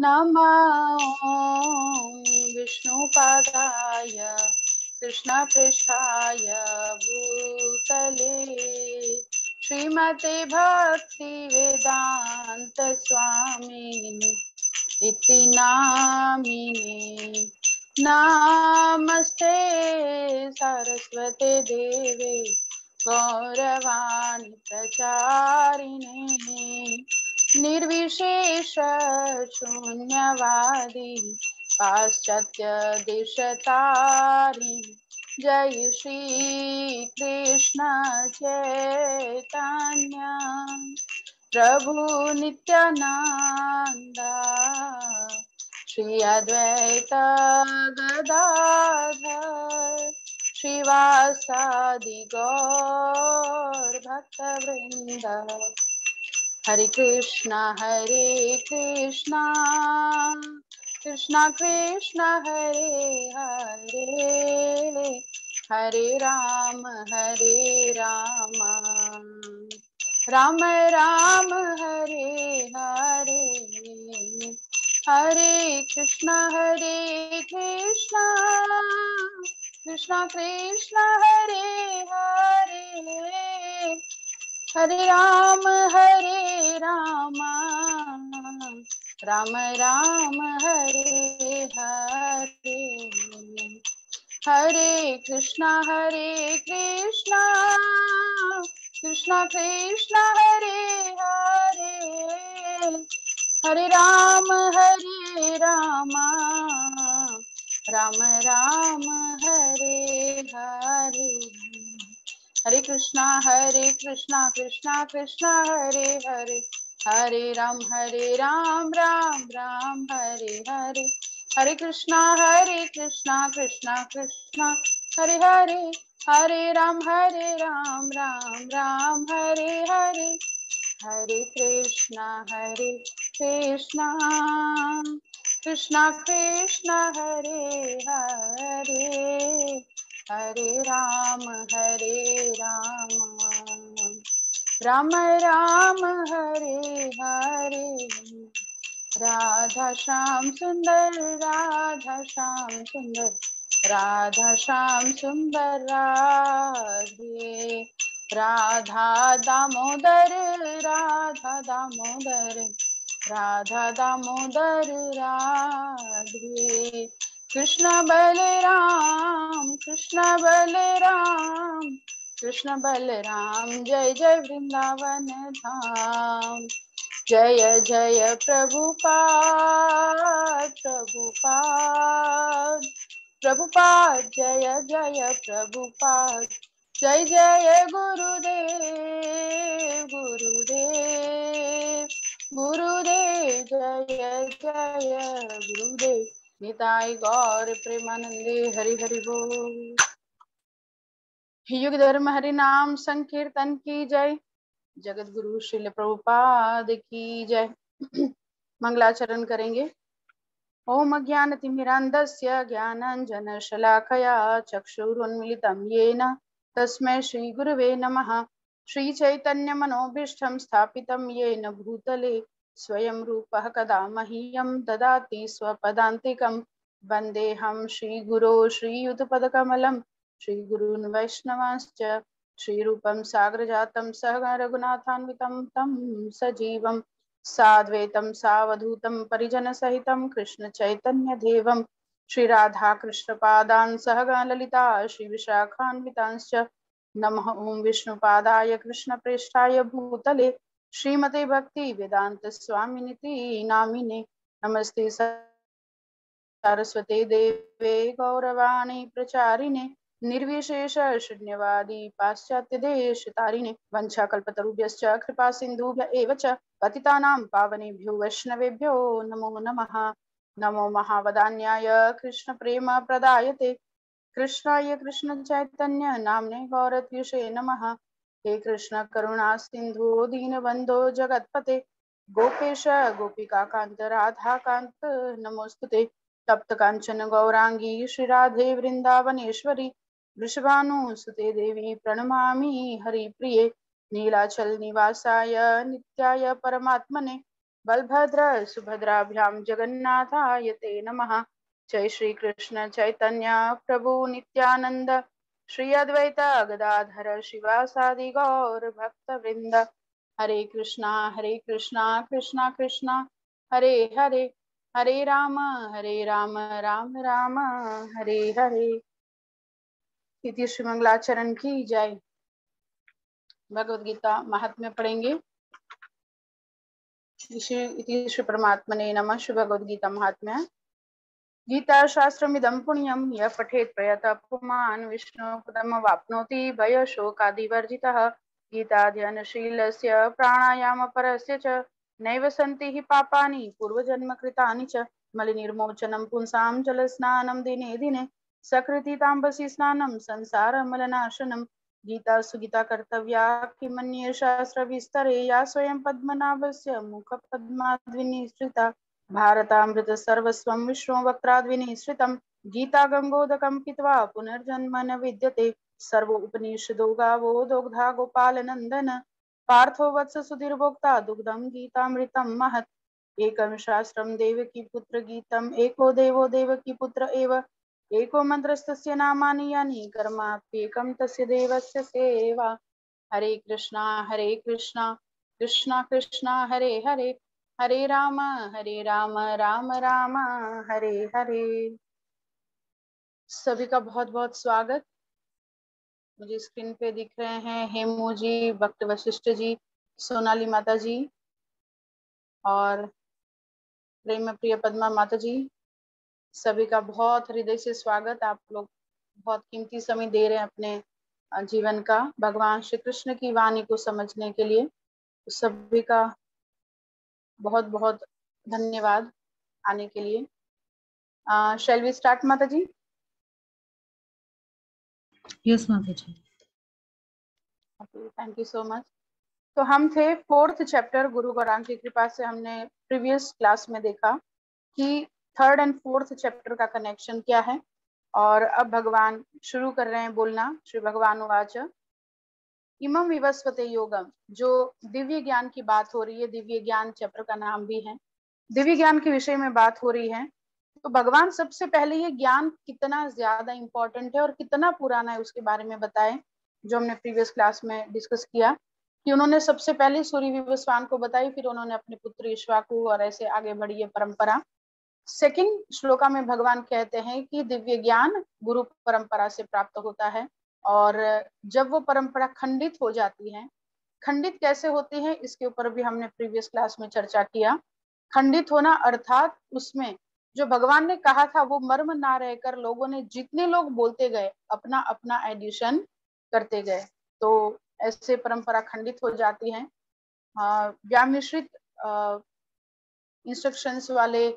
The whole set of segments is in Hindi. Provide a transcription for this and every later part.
नमः विष्णुपादाय कृष्णपृष्ठाय भूतले श्रीमते भक्तिवेदान्त स्वामिनि इति नामिने। नमस्ते सरस्वते देवे गौरवाणी प्रचारिणे निर्विशेष शून्यवादी पाश्चात्य देशतारिणी। जय श्री कृष्ण चैतन्य प्रभु नित्यानंद श्री अद्वैत गदाधर श्रीवासादि गौर भक्तवृंद। हरे कृष्णा कृष्णा कृष्णा हरे हरे हरे राम राम राम हरे हरे हरे कृष्णा कृष्णा कृष्णा हरे हरे हरे राम राम राम हरे हरे हरे कृष्णा कृष्णा कृष्णा हरे हरे हरे राम राम राम हरे हरे हरे कृष्णा कृष्णा कृष्णा हरे हरे हरे राम राम हरे हरे हरे कृष्णा कृष्णा कृष्णा हरे हरे हरे राम राम हरे हरे हरे कृष्णा कृष्णा कृष्णा हरे हरे हरे राम राम राम हरे हरे राधा श्याम सुंदर राधा श्याम सुंदर राधे राधा दामोदर राधा दामोदर राधे कृष्ण बलराम जय जय वृंदावन धाम। जय जय प्रभुपाद जय जय प्रभुपाद जय जय गुरुदेव जय जय गुरुदेव। निताई गौर प्रेमानंदे हरि हरि बोल। युग धर्म हरि नाम संकीर्तन की जय। जगत गुरु श्रील प्रभुपाद की जय। मंगलाचरण करेंगे। ओम अज्ञानतिमिरान्धस्य ज्ञानाञ्जनशलाकया चक्षुरुन्मिलितं येन तस्मै श्रीगुरवे नमः। श्रीचैतन्यमनोभीष्टं स्थापितं येन भूतले स्वयं रूपः कदा मह्यं ददाति स्वपदान्तिकं। वन्देऽहं श्रीगुरो श्रीयुतपदकमलं श्रीगुरून् वैष्णवांश्च श्रीरूपं साग्रजातं सहगण रघुनाथान्वितं तं सजीवं साद्वैतं सावधूतं परिजनसहितं कृष्ण चैतन्य देवं श्री राधा कृष्ण पादान् सहगण ललिता श्री विशाखान्वितांश्च नमः ओं विष्णुपादाय कृष्ण प्रेष्ठाय भूतले श्रीमते भक्ति वेदांत स्वामिनिति नामिने। नमस्ते सरस्वते देवे गौरवाणी प्रचारिणे निर्विशेष शून्यवादी पाश्चात्य देश तारिणे वंशाकल्पतरुभ्यश्च कृपा सिन्धुभ्य एव च पतितानां पावनेभ्यो वैष्णवेभ्यो नमो नमः। नमो महावदान्याय कृष्ण प्रेम प्रदायते कृष्णाय कृष्ण चैतन्य नामने गौरत्युषे नमः। हे कृष्ण करुणा सिंधु दीनबंधो जगतपते गोपेश गोपिका कांत राधा कांत नमोस्तुते। तप्त कांचन गौरांगी श्री राधे वृंदावनेश्वरी वृषभानुसुते देवी प्रणमामि हरिप्रिये नीलाचल निवासाय नित्याय परमात्मने बलभद्र सुभद्राभ्यां जगन्नाथाय ते नमः। जय श्री कृष्ण चैतन्य प्रभु नित्यानंद, श्री अद्वैत गदाधर शिवासादि गौर भक्त वृंद। हरे कृष्णा कृष्णा कृष्णा हरे हरे, हरे राम राम राम हरे हरे। इति श्री मंगलाचरण की जय। भगवद गीता महात्म्य पढ़ेंगे। इति श्री परमात्मने नमः। श्री भगवद गीता महात्म्य। गीता शास्त्रमिदं पुण्यं यः पठेत् प्रयतः पुमान् विष्णुपदं वाप्नोति भयशोकादिवर्जितः। गीताध्ययनशीलस्य प्राणायामपरस्य च नैव सन्ति हि पापानि पूर्वजन्मकृतानि च। मलिनिर्मोचनं पुंसां जलस्नानं दिने दिने सकृति ताम्बसी स्नानं संसारमलनाशनं। गीता सुगीता कर्तव्या किमन्ये शास्त्रविस्तरे या स्वयं पद्मनाभस्य मुखपद्माद्विनिसृता। भारतामृत सर्वस्वं विष्णुवक्त्राद्विनिसृतं। गीता गंगोदकं पीत्वा पुनर्जन्म न विद्यते। सर्वोपनिषदो गावो दोग्धा गोपालनंदन। पार्थो वत्स सुधीर्भोक्ता दुग्धं गीतामृतं महत्। एकं शास्त्रं देवकी पुत्र गीतम् एको देवो देवकी पुत्र एव। एको मन्त्रस्तस्य नामानि यानि कर्माप्येकं तस्य देवस्य सेवा। हरे कृष्णा कृष्णा कृष्णा हरे हरे, हरे राम राम राम हरे हरे। सभी का बहुत बहुत स्वागत। मुझे स्क्रीन पे दिख रहे हैं हेमू जी, भक्त वशिष्ठ जी, सोनाली माता जी और प्रेम प्रिय पद्मा माता जी। सभी का बहुत हृदय से स्वागत। आप लोग बहुत कीमती समय दे रहे हैं अपने जीवन का भगवान श्री कृष्ण की वाणी को समझने के लिए। तो सभी का बहुत बहुत धन्यवाद आने के लिए। शैल वी स्टार्ट माता जी? यस माता जी। Thank you so much. तो हम थे 4th चैप्टर। गुरु गौरांग की कृपा से हमने प्रीवियस क्लास में देखा कि 3rd and 4th चैप्टर का कनेक्शन क्या है। और अब भगवान शुरू कर रहे हैं बोलना। श्री भगवान उवाच इमं विवस्वते योगम। जो दिव्य ज्ञान की बात हो रही है, दिव्य ज्ञान चैप्टर का नाम भी है, दिव्य ज्ञान के विषय में बात हो रही है। तो भगवान सबसे पहले ये ज्ञान कितना ज्यादा इंपॉर्टेंट है और कितना पुराना है उसके बारे में बताएं, जो हमने प्रीवियस क्लास में डिस्कस किया कि उन्होंने सबसे पहले सूर्य विवस्वान को बताई, फिर उन्होंने अपने पुत्र ईश्वाकु, और ऐसे आगे बढ़ी है परंपरा। सेकंड श्लोका में भगवान कहते हैं कि दिव्य ज्ञान गुरु परंपरा से प्राप्त होता है, और जब वो परंपरा खंडित हो जाती है, खंडित कैसे होती है इसके ऊपर भी हमने प्रीवियस क्लास में चर्चा किया। खंडित होना अर्थात उसमें जो भगवान ने कहा था वो मर्म ना रहकर लोगों ने, जितने लोग बोलते गए, अपना अपना एडिशन करते गए, तो ऐसे परंपरा खंडित हो जाती है। व्यामिश्रित इंस्ट्रक्शंस वाले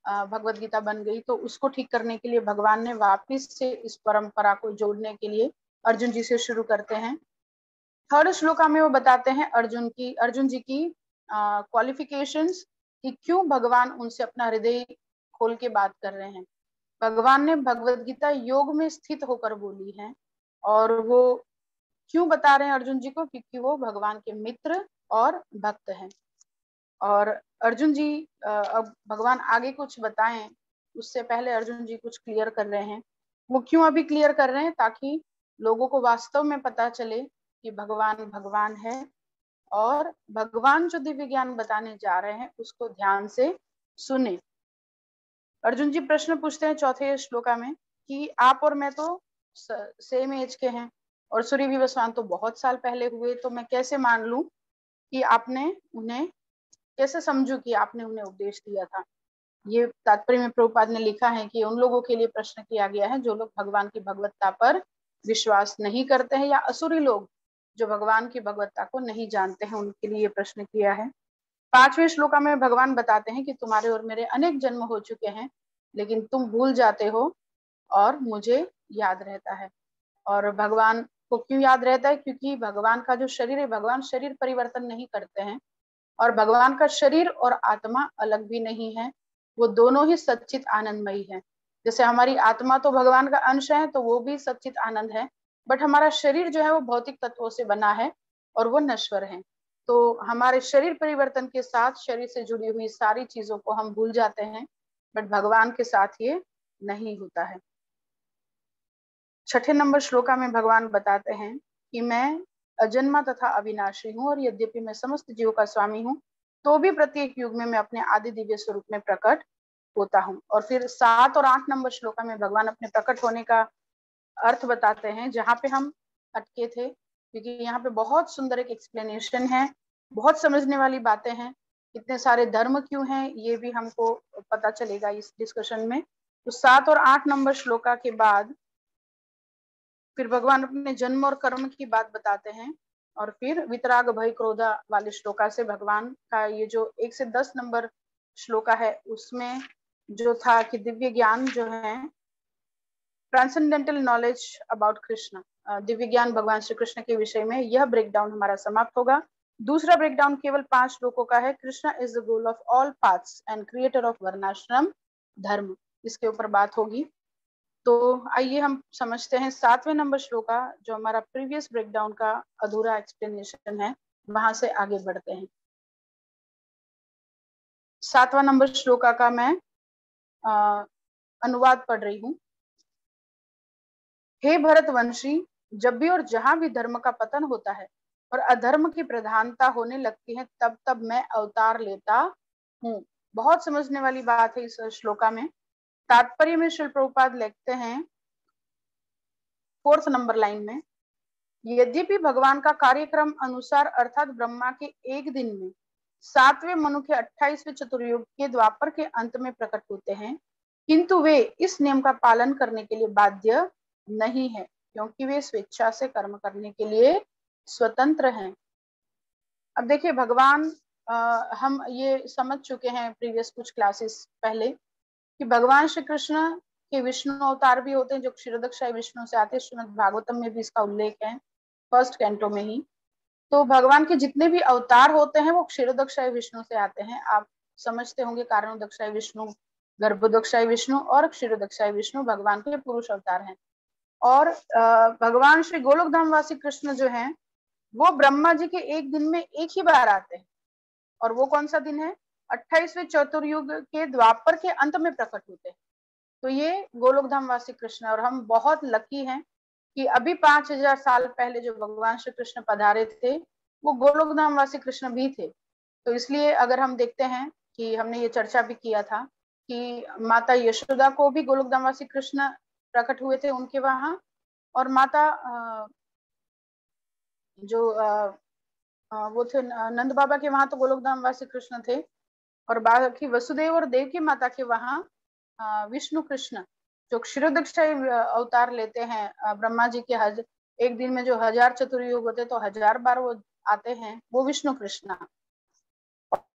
भगवत गीता बन गई। तो उसको ठीक करने के लिए भगवान ने वापस से इस परंपरा को जोड़ने के लिए अर्जुन जी से शुरू करते हैं। 3rd श्लोका में वो बताते हैं अर्जुन जी की क्वालिफिकेशंस, कि क्यों भगवान उनसे अपना हृदय खोल के बात कर रहे हैं। भगवान ने भगवत गीता योग में स्थित होकर बोली है, और वो क्यों बता रहे हैं अर्जुन जी को, क्योंकि वो भगवान के मित्र और भक्त हैं। और अर्जुन जी अब भगवान आगे कुछ बताएं उससे पहले अर्जुन जी कुछ क्लियर कर रहे हैं। वो क्यों अभी क्लियर कर रहे हैं? ताकि लोगों को वास्तव में पता चले कि भगवान भगवान है, और भगवान जो दिव्य ज्ञान बताने जा रहे हैं उसको ध्यान से सुने। अर्जुन जी प्रश्न पूछते हैं 4थे श्लोका में कि आप और मैं तो सेम एज के हैं, और सूर्य विवस्वान तो बहुत साल पहले हुए, तो मैं कैसे मान लूं कि आपने उन्हें, कैसे समझू कि आपने उन्हें उपदेश दिया था। ये तात्पर्य में प्रभुपाद ने लिखा है कि उन लोगों के लिए प्रश्न किया गया है जो लोग भगवान की भगवत्ता पर विश्वास नहीं करते हैं, या असुरी लोग जो भगवान की भगवत्ता को नहीं जानते हैं, उनके लिए प्रश्न किया है। 5वें श्लोका में भगवान बताते हैं कि तुम्हारे और मेरे अनेक जन्म हो चुके हैं, लेकिन तुम भूल जाते हो और मुझे याद रहता है। और भगवान को क्यों याद रहता है? क्योंकि भगवान का जो शरीर है, भगवान शरीर परिवर्तन नहीं करते हैं, और भगवान का शरीर और आत्मा अलग भी नहीं है, वो दोनों ही सच्चित आनंदमयी है। जैसे हमारी आत्मा तो भगवान का अंश है, तो वो भी सच्चित आनंद है, बट हमारा शरीर जो है वो भौतिक तत्वों से बना है और वो नश्वर है। तो हमारे शरीर परिवर्तन के साथ शरीर से जुड़ी हुई सारी चीजों को हम भूल जाते हैं, बट भगवान के साथ ये नहीं होता है। 6 नंबर श्लोका में भगवान बताते हैं कि मैं अजन्मा तथा अविनाशी हूँ, और यद्यपि मैं समस्त जीवों का स्वामी हूँ, तो भी प्रत्येक युग में मैं अपने आदि दिव्य स्वरूप में प्रकट होता हूँ। और फिर 7 और 8 नंबर श्लोका में भगवान अपने प्रकट होने का अर्थ बताते हैं, जहाँ पे हम अटके थे, क्योंकि यहाँ पे बहुत सुंदर एक एक्सप्लेनेशन है, बहुत समझने वाली बातें हैं। इतने सारे धर्म क्यों हैं ये भी हमको पता चलेगा इस डिस्कशन में। तो 7 और 8 नंबर श्लोका के बाद फिर भगवान अपने जन्म और कर्म की बात बताते हैं, और फिर वितराग भय क्रोधा वाले श्लोका से भगवान का ये जो 1 से 10 नंबर श्लोका है उसमें जो था कि दिव्य ज्ञान जो है, transcendental knowledge about Krishna, Divya ज्ञान भगवान श्री कृष्ण के विषय में, यह ब्रेकडाउन हमारा समाप्त होगा। दूसरा ब्रेकडाउन केवल 5 श्लोकों का है, Krishna is the goal of all paths and creator of varnashrama dharma, इसके ऊपर बात होगी। तो आइए हम समझते हैं 7वें नंबर श्लोका, जो हमारा प्रीवियस ब्रेकडाउन का अधूरा एक्सप्लेनेशन है, वहां से आगे बढ़ते हैं। 7वां नंबर श्लोका का मैं अनुवाद पढ़ रही हूँ। हे भरतवंशी, जब भी और जहां भी धर्म का पतन होता है और अधर्म की प्रधानता होने लगती है, तब तब मैं अवतार लेता हूँ। बहुत समझने वाली बात है इस श्लोका में। तात्पर्य में श्रील प्रभुपाद लिखते हैं 4th नंबर लाइन में, यद्यपि भगवान का कार्यक्रम अनुसार अर्थात ब्रह्मा के एक दिन में 7वें मनु के 28वें चतुर्युग के द्वापर के अंत में प्रकट होते हैं, किंतु वे इस नियम का पालन करने के लिए बाध्य नहीं है, क्योंकि वे स्वेच्छा से कर्म करने के लिए स्वतंत्र हैं। अब देखिए भगवान, हम ये समझ चुके हैं प्रीवियस कुछ क्लासेस पहले कि भगवान श्री कृष्ण के विष्णु अवतार भी होते हैं जो क्षीरोदक्षाई विष्णु से आते हैं। श्रीमद् भागवतम में भी इसका उल्लेख है, 1st कैंटो में ही। तो भगवान के जितने भी अवतार होते हैं वो क्षीरोदक्षाई विष्णु से आते हैं। आप समझते होंगे कारणोदक्षाई विष्णु, गर्भोदक्षाई विष्णु और क्षीरोदक्षाई विष्णु भगवान के पुरुष अवतार हैं। और भगवान श्री गोलोक धामवासी कृष्ण जो हैं वो ब्रह्मा जी के एक दिन में एक ही बार आते हैं, और वो कौन सा दिन है, 28वें चतुर्युग के द्वापर के अंत में प्रकट होते हैं। तो ये गोलोक धामवासी कृष्ण, और हम बहुत लकी हैं कि अभी 5000 साल पहले जो भगवान श्री कृष्ण पधारे थे वो गोलोक धामवासी कृष्ण भी थे। तो इसलिए अगर हम देखते हैं कि हमने ये चर्चा भी किया था कि माता यशोदा को भी गोलोक धामवासी कृष्ण प्रकट हुए थे उनके वहां, और माता जो वो थे नंद बाबा के वहां तो गोलोक धामवासी कृष्ण थे, और बाकी वसुदेव और देवकी माता के वहां विष्णु कृष्ण जो क्षीरोदक्षाई अवतार लेते हैं ब्रह्मा जी के एक दिन में जो 1000 चतुर्युग होते तो 1000 बार वो आते हैं, वो विष्णु कृष्ण।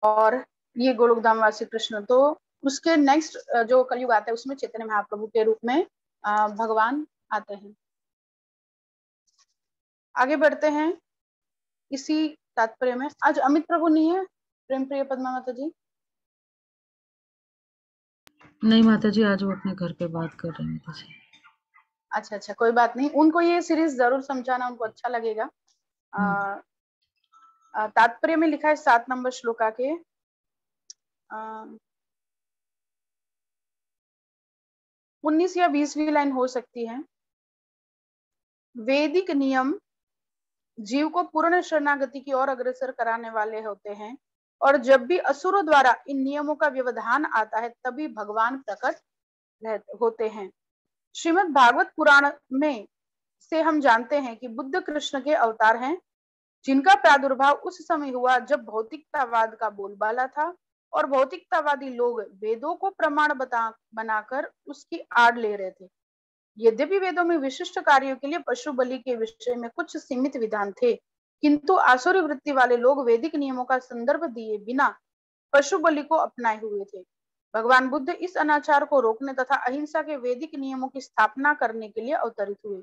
और ये गोलोक धामवासी कृष्ण, तो उसके नेक्स्ट जो कलयुग आता है उसमें चैतन्य महाप्रभु के रूप में भगवान आते हैं। आगे बढ़ते हैं इसी तात्पर्य में। आज अमित प्रभु नहीं है, प्रेम प्रिय पद्मा माता जी? नहीं माता जी, आज वो अपने घर पे बात कर रहे हैं माता जी। अच्छा अच्छा, कोई बात नहीं, उनको ये सीरीज जरूर समझाना, उनको अच्छा लगेगा। तात्पर्य में लिखा है 7 नंबर श्लोका के 19 या 20वीं लाइन हो सकती है। वैदिक नियम जीव को पूर्ण शरणागति की ओर अग्रसर कराने वाले होते हैं, और जब भी असुरों द्वारा इन नियमों का व्यवधान आता है तभी भगवान प्रकट होते हैं। श्रीमद् भागवत पुराण में से हम जानते हैं कि बुद्ध कृष्ण के अवतार हैं, जिनका प्रादुर्भाव उस समय हुआ जब भौतिकतावाद का बोलबाला था और भौतिकतावादी लोग वेदों को प्रमाण बनाकर उसकी आड़ ले रहे थे। यद्यपि वेदों में विशिष्ट कार्यों के लिए पशु बलि के विषय में कुछ सीमित विधान थे, किंतु आसुरी वृत्ति वाले लोग वैदिक नियमों का संदर्भ दिए बिना पशु बलि को अपनाए हुए थे। भगवान बुद्ध इस अनाचार को रोकने तथा अहिंसा के वैदिक नियमों की स्थापना करने के लिए अवतरित हुए।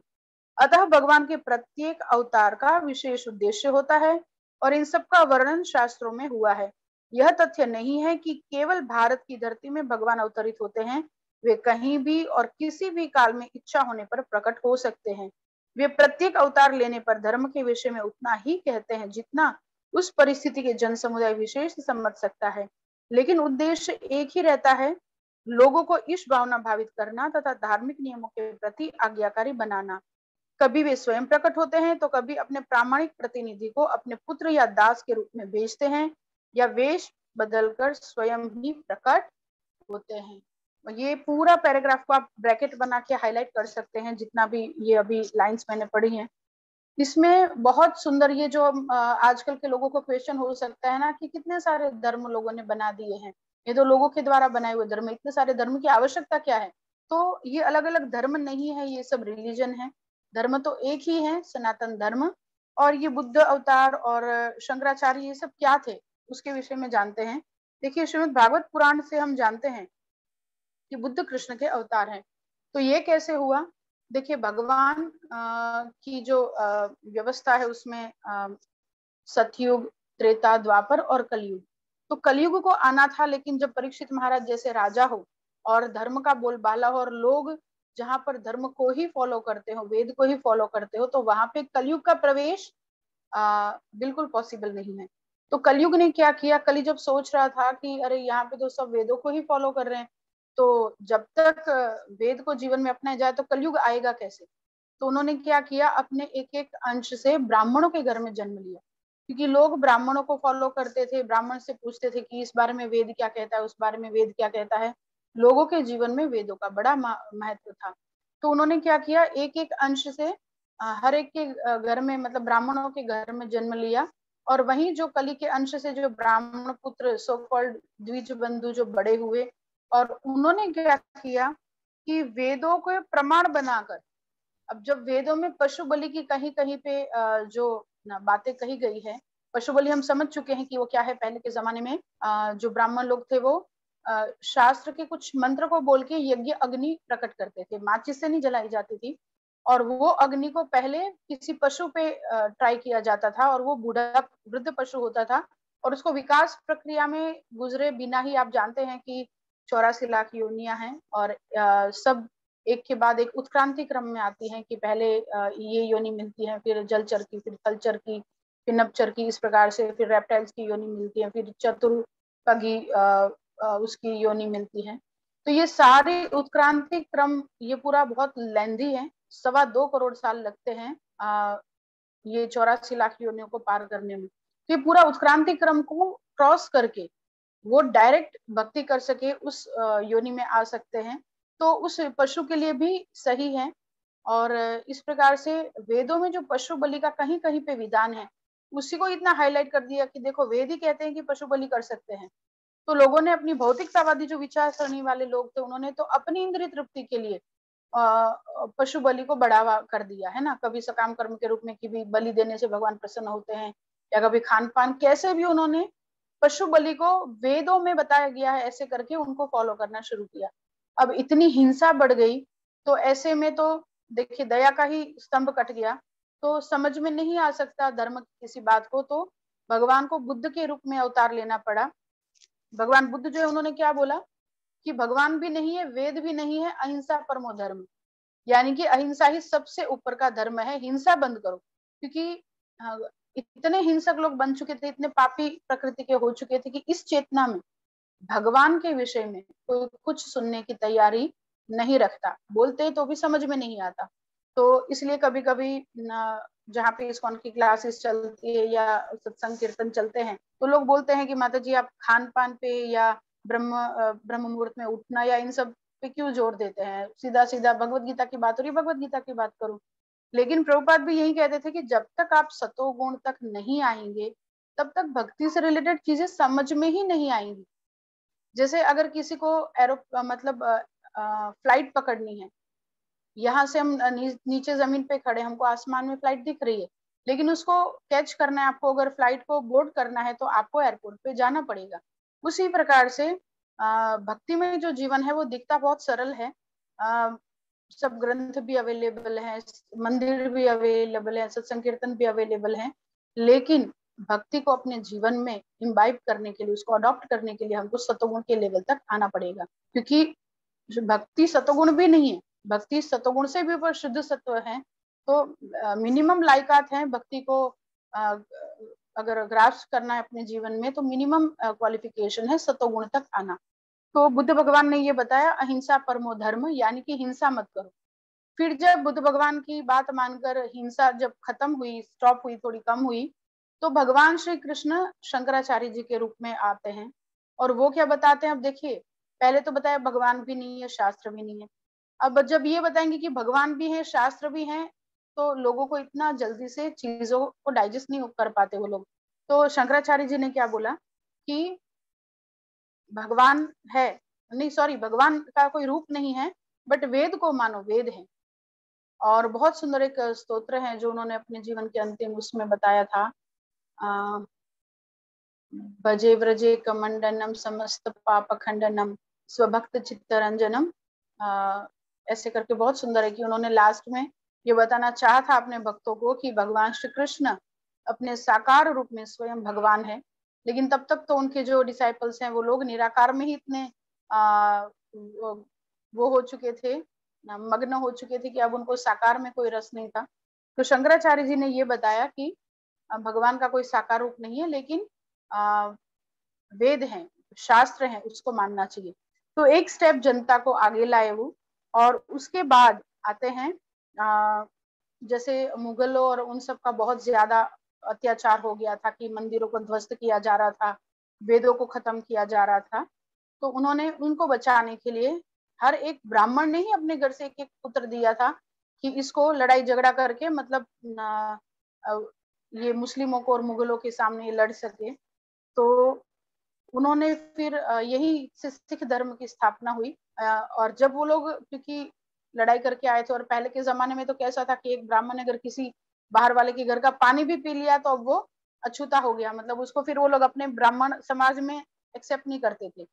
अतः भगवान के प्रत्येक अवतार का विशेष उद्देश्य होता है, और इन सब का वर्णन शास्त्रों में हुआ है। यह तथ्य नहीं है कि केवल भारत की धरती में भगवान अवतरित होते हैं, वे कहीं भी और किसी भी काल में इच्छा होने पर प्रकट हो सकते हैं। वे प्रत्येक अवतार लेने पर धर्म के विषय में उतना ही कहते हैं जितना उस परिस्थिति के जन समुदाय विशेष समझ सकता है, लेकिन उद्देश्य एक ही रहता है, लोगों को इस भावना भावित करना तथा धार्मिक नियमों के प्रति आज्ञाकारी बनाना। कभी वे स्वयं प्रकट होते हैं तो कभी अपने प्रामाणिक प्रतिनिधि को अपने पुत्र या दास के रूप में भेजते हैं, या वेश बदलकर स्वयं ही प्रकट होते हैं। ये पूरा पैराग्राफ को आप ब्रैकेट बना के हाईलाइट कर सकते हैं, जितना भी ये अभी लाइंस मैंने पढ़ी हैं। इसमें बहुत सुंदर ये जो आजकल के लोगों को क्वेश्चन हो सकता है ना कि कितने सारे धर्म लोगों ने बना दिए हैं, ये तो लोगों के द्वारा बनाए हुए धर्म, इतने सारे धर्म की आवश्यकता क्या है? तो ये अलग अलग धर्म नहीं है, ये सब रिलीजन है। धर्म तो एक ही है, सनातन धर्म। और ये बुद्ध अवतार और शंकराचार्य ये सब क्या थे उसके विषय में जानते हैं। देखिए, श्रीमद् भागवत पुराण से हम जानते हैं कि बुद्ध कृष्ण के अवतार हैं। तो ये कैसे हुआ? देखिए, भगवान की जो व्यवस्था है उसमें सतयुग, त्रेता, द्वापर और कलयुग। तो कलयुग को आना था, लेकिन जब परीक्षित महाराज जैसे राजा हो और धर्म का बोलबाला हो और लोग जहां पर धर्म को ही फॉलो करते हो, वेद को ही फॉलो करते हो, तो वहां पे कलयुग का प्रवेश बिल्कुल पॉसिबल नहीं है। तो कलयुग ने क्या किया? कलि जब सोच रहा था कि अरे यहाँ पे तो सब वेदों को ही फॉलो कर रहे हैं, तो जब तक वेद को जीवन में अपनाया जाए तो कलयुग आएगा कैसे? तो उन्होंने क्या किया? अपने एक एक अंश से ब्राह्मणों के घर में जन्म लिया, क्योंकि लोग ब्राह्मणों को फॉलो करते थे, ब्राह्मण से पूछते थे कि इस बारे में वेद क्या कहता है, उस बारे में वेद क्या कहता है। लोगों के जीवन में वेदों का बड़ा महत्व था। तो उन्होंने क्या किया? एक एक अंश से हर एक के घर में, मतलब ब्राह्मणों के घर में जन्म लिया। और वहीं जो कली के अंश से जो ब्राह्मण पुत्र सो कॉल्ड द्विज बंधु जो बड़े हुए, और उन्होंने क्या किया कि वेदों को प्रमाण बनाकर, अब जब वेदों में पशु बलि की कहीं कहीं पे जो बातें कही गई है, पशु बलि हम समझ चुके हैं कि वो क्या है। पहले के जमाने में जो ब्राह्मण लोग थे वो शास्त्र के कुछ मंत्र को बोल के यज्ञ अग्नि प्रकट करते थे, माचिस से नहीं जलाई जाती थी। और वो अग्नि को पहले किसी पशु पे ट्राई किया जाता था, और वो बूढ़ा वृद्ध पशु होता था, और उसको विकास प्रक्रिया में गुजरे बिना ही, आप जानते हैं कि 84 लाख योनियां हैं, और सब एक के बाद एक उत्क्रांति क्रम में आती हैं कि पहले ये योनि मिलती है, फिर जलचर की, फिर थलचर की, फिर नभचर की, इस प्रकार से फिर रेप्टाइल्स की योनि मिलती है, फिर चतुर्पगी उसकी योनि मिलती है। तो ये सारे उत्क्रांति क्रम, ये पूरा बहुत लेंदी है, 2.25 करोड़ साल लगते हैं ये 84 लाख योनियों को पार करने में। तो ये पूरा उत्क्रांति क्रम को क्रॉस करके वो डायरेक्ट भक्ति कर सके, उस योनि में आ सकते हैं। तो उस पशु के लिए भी सही है। और इस प्रकार से वेदों में जो पशु बलि का कहीं कहीं पे विधान है, उसी को इतना हाईलाइट कर दिया कि देखो, वेद ही कहते हैं कि पशु बलि कर सकते हैं। तो लोगों ने, अपनी भौतिकतावादी जो विचारसरणी वाले लोग थे, उन्होंने तो अपनी इंद्रिय तृप्ति के लिए पशु बलि को बढ़ावा कर दिया है ना। कभी सकाम कर्म के रूप में कि भी बलि देने से भगवान प्रसन्न होते हैं, या कभी खान पान, कैसे भी उन्होंने पशु बलि को वेदों में बताया गया है ऐसे करके उनको फॉलो करना शुरू किया। अब इतनी हिंसा बढ़ गई, तो ऐसे में तो देखिए दया का ही स्तंभ कट गया, तो समझ में नहीं आ सकता धर्म की किसी बात को। तो भगवान को बुद्ध के रूप में अवतार लेना पड़ा। भगवान बुद्ध जो है, उन्होंने क्या बोला कि भगवान भी नहीं है, वेद भी नहीं है, अहिंसा परमो धर्म, यानी कि अहिंसा ही सबसे ऊपर का धर्म है, हिंसा बंद करो। क्योंकि इतने हिंसक लोग बन चुके थे, इतने पापी प्रकृति के हो चुके थे कि इस चेतना में भगवान के विषय में कोई कुछ सुनने की तैयारी नहीं रखता, बोलते तो भी समझ में नहीं आता। तो इसलिए कभी कभी जहाँ पे इस्कॉन की क्लासेस चलती है या सत्संग कीर्तन चलते हैं, तो लोग बोलते हैं कि माता जी आप खान पान पे या ब्रह्म मुहूर्त में उठना या इन सब पे क्यों जोर देते हैं, सीधा सीधा भगवत गीता की बात हो रही, भगवत गीता की बात करो। लेकिन प्रभुपाद भी यही कहते थे कि जब तक आप सतोगुण तक नहीं आएंगे, तब तक भक्ति से रिलेटेड चीजें समझ में ही नहीं आएंगी। जैसे अगर किसी को मतलब फ्लाइट पकड़नी है, यहाँ से हम नीचे जमीन पे खड़े, हमको आसमान में फ्लाइट दिख रही है, लेकिन उसको कैच करना है आपको, अगर फ्लाइट को बोर्ड करना है तो आपको एयरपोर्ट पे जाना पड़ेगा। उसी प्रकार से भक्ति में जो जीवन है वो दिखता बहुत सरल है, सब ग्रंथ भी अवेलेबल है, मंदिर भी अवेलेबल है, सत्संग कीर्तन भी अवेलेबल है, लेकिन भक्ति को अपने जीवन में इम्बाइब करने के लिए, उसको अडॉप्ट करने के लिए हमको सतोगुण के लेवल तक आना पड़ेगा। क्योंकि भक्ति सतोगुण भी नहीं है, भक्ति सतोगुण से भी ऊपर शुद्ध सत्व है। तो मिनिमम लायकात है भक्ति को अगर ग्रास्प करना है अपने जीवन में तो मिनिमम क्वालिफिकेशन है सतोगुण तक आना। तो बुद्ध भगवान ने ये बताया अहिंसा परमो धर्म, यानी कि हिंसा मत करो। फिर जब बुद्ध भगवान की बात मानकर हिंसा जब खत्म हुई, स्टॉप हुई, थोड़ी कम हुई, तो भगवान श्री कृष्ण शंकराचार्य जी के रूप में आते हैं और वो क्या बताते हैं। अब देखिए, पहले तो बताया भगवान भी नहीं है, शास्त्र भी नहीं है। अब जब ये बताएंगे कि भगवान भी है, शास्त्र भी है, तो लोगों को इतना जल्दी से चीजों को डाइजेस्ट नहीं कर पाते वो लोग। तो शंकराचार्य जी ने क्या बोला कि भगवान है, नहीं सॉरी, भगवान का कोई रूप नहीं है, बट वेद को मानो, वेद है। और बहुत सुंदर एक स्तोत्र है जो उन्होंने अपने जीवन के अंतिम उसमें बताया था। भजे व्रजे कमंडनम समस्त पाप खंडनम स्वभक्त चित्तरंजनम। ऐसे करके बहुत सुंदर है कि उन्होंने लास्ट में ये बताना चाहा था अपने भक्तों को कि भगवान श्री कृष्ण अपने साकार रूप में स्वयं भगवान है, लेकिन तब तक तो उनके जो डिसाइपल्स हैं वो लोग निराकार में ही इतने वो हो चुके थे, मग्न हो चुके थे कि अब उनको साकार में कोई रस नहीं था। तो शंकराचार्य जी ने ये बताया कि भगवान का कोई साकार रूप नहीं है, लेकिन वेद हैं, शास्त्र हैं, उसको मानना चाहिए। तो एक स्टेप जनता को आगे लाए वो, और उसके बाद आते हैं जैसे मुगलों और उन सब का बहुत ज्यादा अत्याचार हो गया था कि मंदिरों को ध्वस्त किया जा रहा था, वेदों को खत्म किया जा रहा था। तो उन्होंने उनको बचाने के लिए हर एक ब्राह्मण ने ही अपने घर से एक एक पुत्र दिया था कि इसको लड़ाई झगड़ा करके मतलब ये मुस्लिमों को और मुगलों के सामने लड़ सके। तो उन्होंने फिर यही से सिख धर्म की स्थापना हुई। और जब वो लोग क्योंकि लड़ाई करके आए थे, और पहले के जमाने में तो कैसा था कि एक ब्राह्मण अगर किसी बाहर वाले के घर का पानी भी पी लिया तो अब वो अछूता हो गया, मतलब उसको फिर वो लोग अपने ब्राह्मण समाज में एक्सेप्ट नहीं करते थे।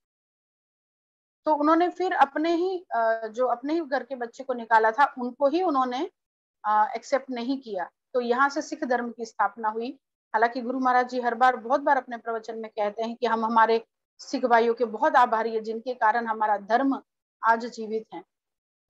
तो उन्होंने फिर अपने ही जो अपने ही घर के बच्चे को निकाला था उनको ही उन्होंने एक्सेप्ट नहीं किया। तो यहाँ से सिख धर्म की स्थापना हुई। हालांकि गुरु महाराज जी हर बार बहुत बार अपने प्रवचन में कहते हैं कि हम हमारे सिख भाइयों के बहुत आभारी है जिनके कारण हमारा धर्म आज जीवित है।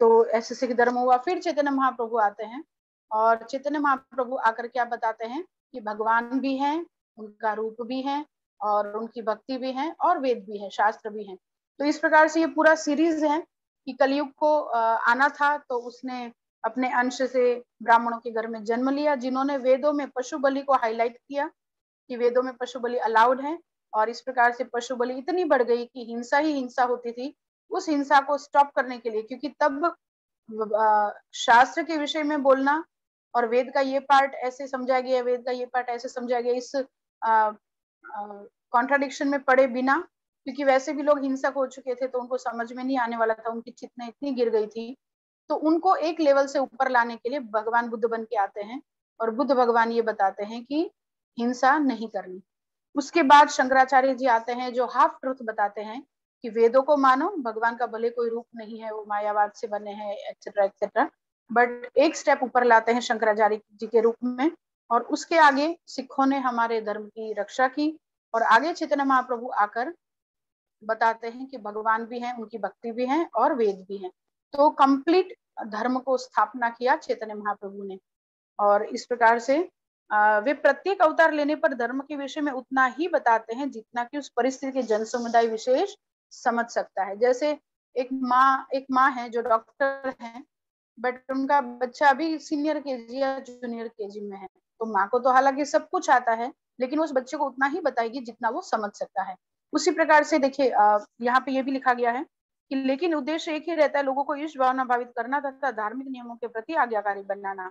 तो ऐसे सिख धर्म हुआ। फिर चैतन्य महाप्रभु आते हैं और चैतन्य महाप्रभु आकर क्या बताते हैं कि भगवान भी हैं, उनका रूप भी है, और उनकी भक्ति भी है, और वेद भी है, शास्त्र भी है। तो इस प्रकार से ये पूरा सीरीज है कि कलयुग को आना था तो उसने अपने अंश से ब्राह्मणों के घर में जन्म लिया, जिन्होंने वेदों में पशु बलि को हाईलाइट किया कि वेदों में पशु बलि अलाउड है। और इस प्रकार से पशु बलि इतनी बढ़ गई कि हिंसा ही हिंसा होती थी। उस हिंसा को स्टॉप करने के लिए, क्योंकि तब शास्त्र के विषय में बोलना और वेद का ये पार्ट ऐसे समझा गया, वेद का ये पार्ट ऐसे समझा गया, इस कॉन्ट्राडिक्शन में पड़े बिना, क्योंकि वैसे भी लोग हिंसक हो चुके थे तो उनको समझ में नहीं आने वाला था, उनकी चित्तें इतनी गिर गई थी। तो उनको एक लेवल से ऊपर लाने के लिए भगवान बुद्ध बन के आते हैं और बुद्ध भगवान ये बताते हैं कि हिंसा नहीं करनी। उसके बाद शंकराचार्य जी आते हैं जो हाफ ट्रुथ बताते हैं कि वेदों को मानो, भगवान का भले कोई रूप नहीं है, वो मायावाद से बने हैं एक्सेट्रा एक्सेट्रा, बट एक स्टेप ऊपर लाते हैं शंकराचार्य जी के रूप में। और उसके आगे सिखों ने हमारे धर्म की रक्षा की, और आगे चैतन्य महाप्रभु आकर बताते हैं कि भगवान भी हैं, उनकी भक्ति भी है, और वेद भी है। तो कंप्लीट धर्म को स्थापना किया चैतन्य महाप्रभु ने। और इस प्रकार से वे प्रत्येक अवतार लेने पर धर्म के विषय में उतना ही बताते हैं जितना कि उस परिस्थिति के जन समुदाय विशेष समझ सकता है। जैसे एक माँ है जो डॉक्टर है, बट उनका बच्चा अभी सीनियर केजी या जूनियर केजी में है, तो माँ को तो हालांकि सब कुछ आता है, लेकिन उस बच्चे को उतना ही बताएगी जितना वो समझ सकता है। उसी प्रकार से देखिए यहाँ पे ये भी लिखा गया है कि लेकिन उद्देश्य एक ही रहता है, लोगों को ईश भावना भावित करना तथा धार्मिक नियमों के प्रति आज्ञाकारी बनाना।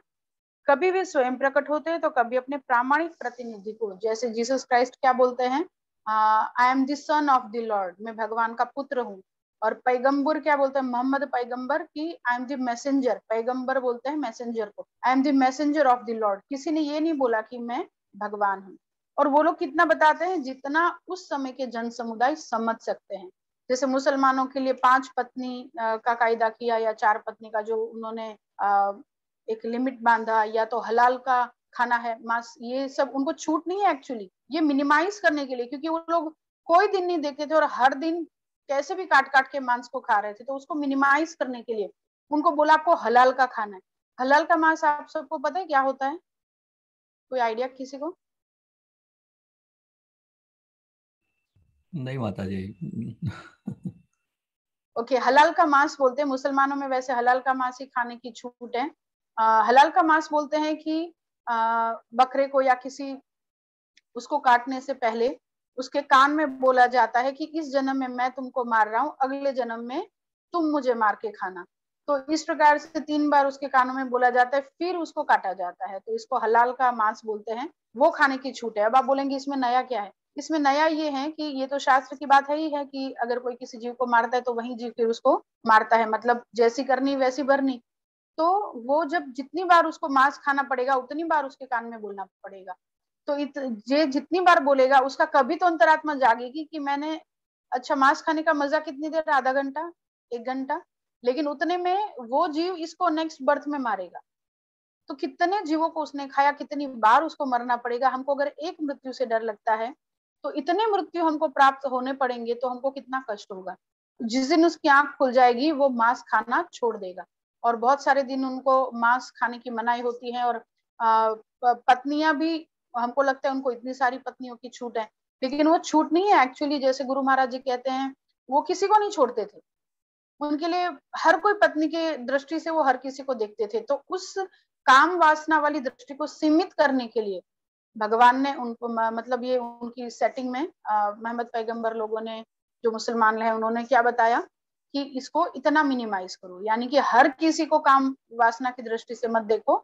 कभी वे स्वयं प्रकट होते हैं तो कभी अपने प्रामाणिक प्रतिनिधि को, जैसे जीसस क्राइस्ट क्या बोलते हैं, I am the son of the Lord, मैं भगवान का पुत्र हूँ। और पैगंबर क्या बोलते हैं, मोहम्मद पैगंबर की आई एम द मैसेंजर, पैगंबर बोलते हैं मैसेंजर को, I am the messenger of the Lord. किसी ने ये नहीं बोला कि मैं भगवान हूँ। और वो लोग कितना बताते हैं, जितना उस समय के जन समुदाय समझ सकते हैं। जैसे मुसलमानों के लिए 5 पत्नी का कायदा किया, या 4 पत्नी का जो उन्होंने एक लिमिट बांधा, या तो हलाल का खाना है मांस, ये सब उनको छूट नहीं है एक्चुअली, ये मिनिमाइज करने के लिए, क्योंकि वो लोग कोई दिन नहीं देखते थे और हर दिन कैसे भी काट काट के मांस को खा रहे थे, तो उसको मिनिमाइज करने के लिए उनको बोला आपको हलाल का खाना है। हलाल का मांस आप सबको पता है क्या होता है, कोई आइडिया किसी को? नहीं माता जी। ओके, हलाल का मांस बोलते हैं मुसलमानों में, वैसे हलाल का मांस ही खाने की छूट है। हलाल का मांस बोलते हैं कि बकरे को या किसी उसको काटने से पहले उसके कान में बोला जाता है कि इस जन्म में मैं तुमको मार रहा हूँ, अगले जन्म में तुम मुझे मार के खाना। तो इस प्रकार से 3 बार उसके कानों में बोला जाता है, फिर उसको काटा जाता है। तो इसको हलाल का मांस बोलते हैं, वो खाने की छूट है। अब आप बोलेंगे इसमें नया क्या है? इसमें नया ये है कि ये तो शास्त्र की बात है ही है कि अगर कोई किसी जीव को मारता है तो वही जीव फिर उसको मारता है, मतलब जैसी करनी वैसी भरनी। तो वो जब जितनी बार उसको मांस खाना पड़ेगा उतनी बार उसके कान में बोलना पड़ेगा। तो ये जितनी बार बोलेगा उसका कभी तो अंतरात्मा जागेगी कि मैंने, अच्छा मांस खाने का मजा कितनी देर, आधा घंटा, 1 घंटा, लेकिन उतने में वो जीव इसको नेक्स्ट बर्थ में मारेगा। तो कितने जीवों को उसने खाया, कितनी बार उसको मरना पड़ेगा। हमको अगर एक मृत्यु से डर लगता है तो इतने मृत्यु हमको प्राप्त होने पड़ेंगे तो हमको कितना कष्ट होगा। जिस दिन उसकी आंख खुल जाएगी वो मांस खाना छोड़ देगा। और बहुत सारे दिन उनको मांस खाने की मनाही होती है। और पत्नियां भी, हमको लगता है उनको इतनी सारी पत्नियों की छूट है, लेकिन वो छूट नहीं है एक्चुअली। जैसे गुरु महाराज जी कहते हैं, वो किसी को नहीं छोड़ते थे। उनके लिए हर कोई पत्नी के दृष्टि से वो हर किसी को देखते थे। तो उस काम वासना वाली दृष्टि को सीमित करने के लिए भगवान ने उनको, मतलब ये उनकी सेटिंग में मोहम्मद पैगंबर लोगों ने, जो मुसलमान है, उन्होंने क्या बताया कि इसको इतना मिनिमाइज करो, यानी कि हर किसी को काम वासना की दृष्टि से मत देखो।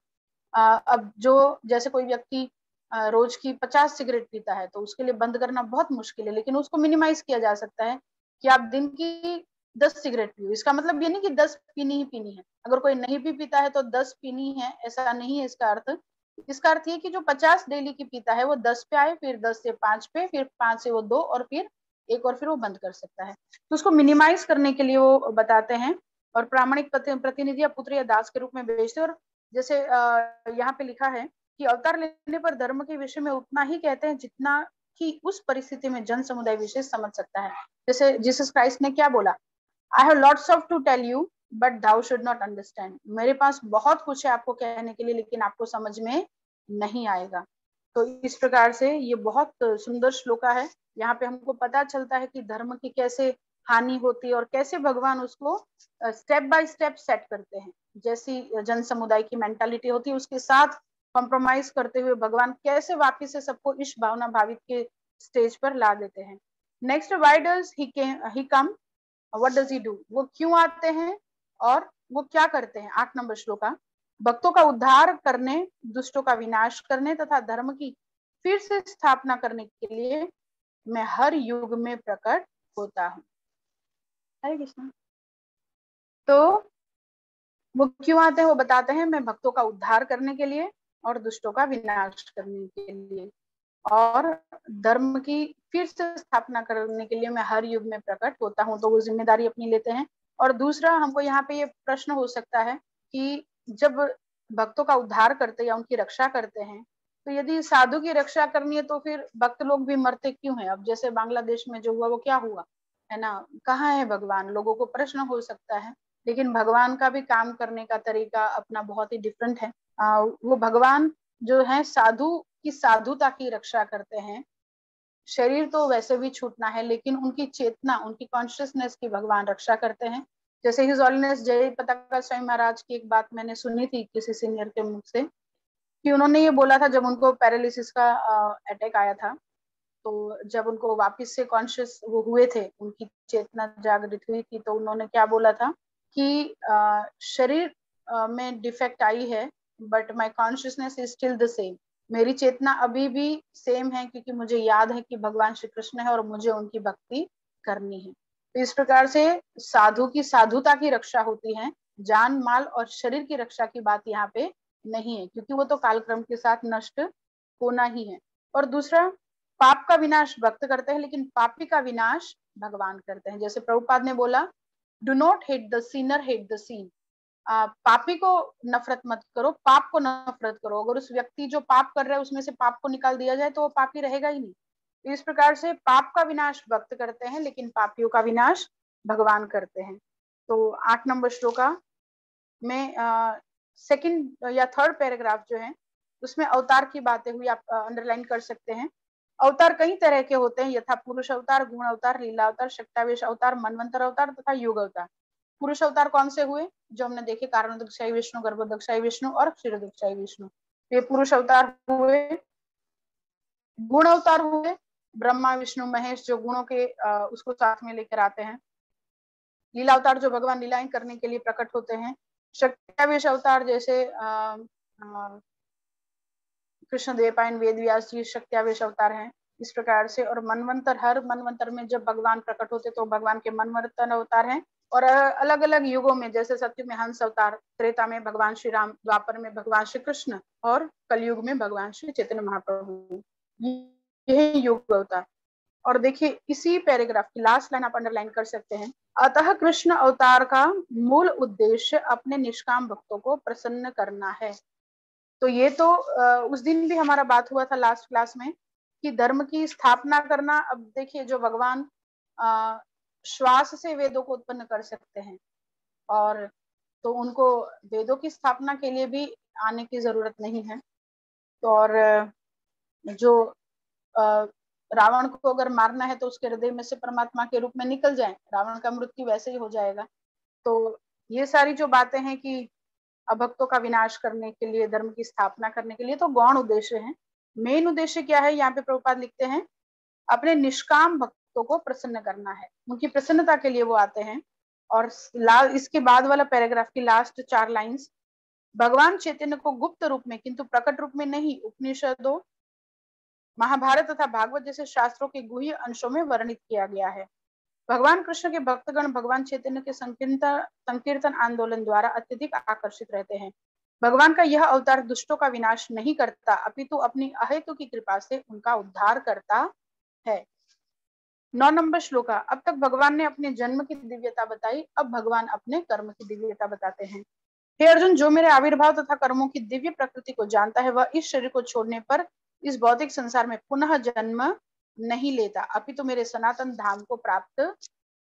अब जो, जैसे कोई व्यक्ति रोज की 50 सिगरेट पीता है तो उसके लिए बंद करना बहुत मुश्किल है, लेकिन उसको मिनिमाइज किया जा सकता है कि आप दिन की 10 सिगरेट पियो। इसका मतलब ये नहीं कि 10 पीनी ही पीनी है। अगर कोई नहीं भी पीता है तो 10 पीनी है, ऐसा नहीं है इसका अर्थ। इसका अर्थ ये कि जो 50 डेली की पीता है वो 10 पे आए, फिर 10 से 5 पे, फिर 5 से वो 2, और फिर एक, और फिर वो बंद कर सकता है। तो उसको मिनिमाइज करने के लिए वो बताते हैं। और प्रामाणिक प्रतिनिधि या पुत्र या दास के रूप में भेजते। और जैसे यहाँ पे लिखा है कि अवतार लेने पर धर्म के विषय में उतना ही कहते हैं जितना कि उस परिस्थिति में जन समुदाय विशेष समझ सकता है। जैसे जीसस क्राइस्ट ने क्या बोला, I have lots of to tell you but thou should not understand. मेरे पास बहुत कुछ है आपको कहने के लिए, लेकिन आपको समझ में नहीं आएगा। तो इस प्रकार से ये बहुत सुंदर श्लोका है। यहाँ पे हमको पता चलता है कि धर्म की कैसे हानि होती है और कैसे भगवान उसको स्टेप बाय स्टेप सेट करते हैं। जैसी जन समुदाय की मेंटालिटी होती है उसके साथ कॉम्प्रोमाइज करते हुए भगवान कैसे वापिस से सबको इस भावना भावित के स्टेज पर ला देते हैं। Next, why does he come, what does he do, वो क्यों आते हैं और वो क्या करते हैं। 8 नंबर श्लोका, भक्तों का उद्धार करने, दुष्टों का विनाश करने तथा धर्म की फिर से स्थापना करने के लिए मैं हर युग में प्रकट होता हूँ। हरे कृष्ण। तो वो क्यों आते हैं वो बताते हैं, मैं भक्तों का उद्धार करने के लिए और दुष्टों का विनाश करने के लिए और धर्म की फिर से स्थापना करने के लिए मैं हर युग में प्रकट होता हूँ। तो वो जिम्मेदारी अपनी लेते हैं। और दूसरा, हमको यहाँ पे ये प्रश्न हो सकता है कि जब भक्तों का उद्धार करते या उनकी रक्षा करते हैं, तो यदि साधु की रक्षा करनी है तो फिर भक्त लोग भी मरते क्यों हैं? अब जैसे बांग्लादेश में जो हुआ वो क्या हुआ है ना, कहाँ है भगवान, लोगों को प्रश्न हो सकता है। लेकिन भगवान का भी काम करने का तरीका अपना बहुत ही डिफरेंट है। वो भगवान जो है साधु की साधुता की रक्षा करते हैं। शरीर तो वैसे भी छूटना है, लेकिन उनकी चेतना, उनकी कॉन्शियसनेस की भगवान रक्षा करते हैं। जैसे हिज ऑलिनेस जय पताका स्वामी महाराज की एक बात मैंने सुनी थी किसी सीनियर के मुख से, कि उन्होंने ये बोला था जब उनको पैरालिसिस का अटैक आया था, तो जब उनको वापस से कॉन्शियस वो हुए थे, उनकी चेतना जागृत हुई थी, तो उन्होंने क्या बोला था कि शरीर में डिफेक्ट आई है but my consciousness is still the same. मेरी चेतना अभी भी सेम है क्योंकि मुझे याद है कि भगवान श्री कृष्ण है और मुझे उनकी भक्ति करनी है। तो इस प्रकार से साधु की साधुता की रक्षा होती है, जान माल और शरीर की रक्षा की बात यहाँ पे नहीं है, क्योंकि वो तो कालक्रम के साथ नष्ट होना ही है। और दूसरा, पाप का विनाश भक्त करते हैं लेकिन पापी का विनाश भगवान करते हैं। जैसे प्रभुपाद ने बोला, do not hate the sinner, hate the sin. पापी को नफरत मत करो, पाप को नफरत करो। अगर उस व्यक्ति जो पाप कर रहा है उसमें से पाप को निकाल दिया जाए तो वो पापी रहेगा ही नहीं। तो इस प्रकार से पाप का विनाश भक्त करते हैं लेकिन पापियों का विनाश भगवान करते हैं। तो 8 नंबर श्लोका में सेकंड या थर्ड पैराग्राफ जो है उसमें अवतार की बातें हुई, आप अंडरलाइन कर सकते हैं। अवतार कई तरह के होते हैं, यथा पुरुष अवतार, गुण अवतार, लीला अवतार, शक्तावेश अवतार, मनवंतर अवतार तथा युग अवतार। पुरुष अवतार कौन से हुए, जो हमने देखे, कारणोदकशाही विष्णु, गर्भोदकशाही विष्णु और क्षीरोदकशाही विष्णु, ये पुरुष अवतार हुए। गुण अवतार हुए, ब्रह्मा विष्णु महेश, जो गुणों के उसको साथ में लेकर आते हैं। लीला अवतार, जो भगवान लीलाएं करने के लिए प्रकट होते हैं। शक्त्यावेश अवतार, जैसे कृष्ण द्वैपायन वेद व्यास जी शक्त्यावेश अवतार हैं इस प्रकार से। और मनवंतर, हर मनवंतर में जब भगवान प्रकट होते तो भगवान के मनवंतर अवतार हैं। और अलग अलग युगों में, जैसे सत्युग में हंस अवतार, त्रेता में भगवान श्री राम, द्वापर में भगवान श्री कृष्ण और कलयुग में भगवान श्री चैतन्य महाप्रभु, यही युग अवतार। और देखिए इसी पैराग्राफ की लास्ट लाइन आप अंडरलाइन कर सकते हैं, अतः कृष्ण अवतार का मूल उद्देश्य अपने निष्काम भक्तों को प्रसन्न करना है। तो ये तो उस दिन भी हमारा बात हुआ था लास्ट क्लास में कि धर्म की स्थापना करना। अब देखिए जो भगवान श्वास से वेदों को उत्पन्न कर सकते हैं, और तो उनको वेदों की स्थापना के लिए भी आने की जरूरत नहीं है। तो और जो रावण को अगर मारना है तो उसके हृदय में से परमात्मा के रूप में निकल जाए, रावण का मृत्यु वैसे ही हो जाएगा। तो ये सारी जो बातें हैं कि अभक्तों का विनाश करने के लिए, धर्म की स्थापना करने के लिए, तो गौण उद्देश्य है। मेन उद्देश्य क्या है, यहाँ पे प्रभुपाद लिखते हैं अपने निष्काम भक्तों को प्रसन्न करना है, उनकी प्रसन्नता के लिए वो आते हैं। और इसके बाद वाला पैराग्राफ की लास्ट 4 लाइंस, भगवान चैतन्य को गुप्त रूप में किंतु प्रकट रूप में नहीं, उपनिषदों, महाभारत तथा भागवत जैसे शास्त्रों के गुह्य अंशों में वर्णित किया गया है। भगवान कृष्ण के भक्तगण भगवान चैतन्य के संकीर्तन आंदोलन द्वारा अत्यधिक आकर्षित रहते हैं। भगवान का यह अवतार दुष्टों का विनाश नहीं करता, अपितु अपनी अहेतु की कृपा से उनका उद्धार करता है। 9 नंबर श्लोका, अब तक भगवान ने अपने जन्म की दिव्यता बताई, अब भगवान अपने कर्म की दिव्यता बताते हैं। हे अर्जुन, जो मेरे आविर्भाव तथा कर्मों की दिव्य प्रकृति को जानता है वह इस शरीर को छोड़ने पर इस भौतिक संसार में पुनः जन्म नहीं लेता, अपितु तो मेरे सनातन धाम को प्राप्त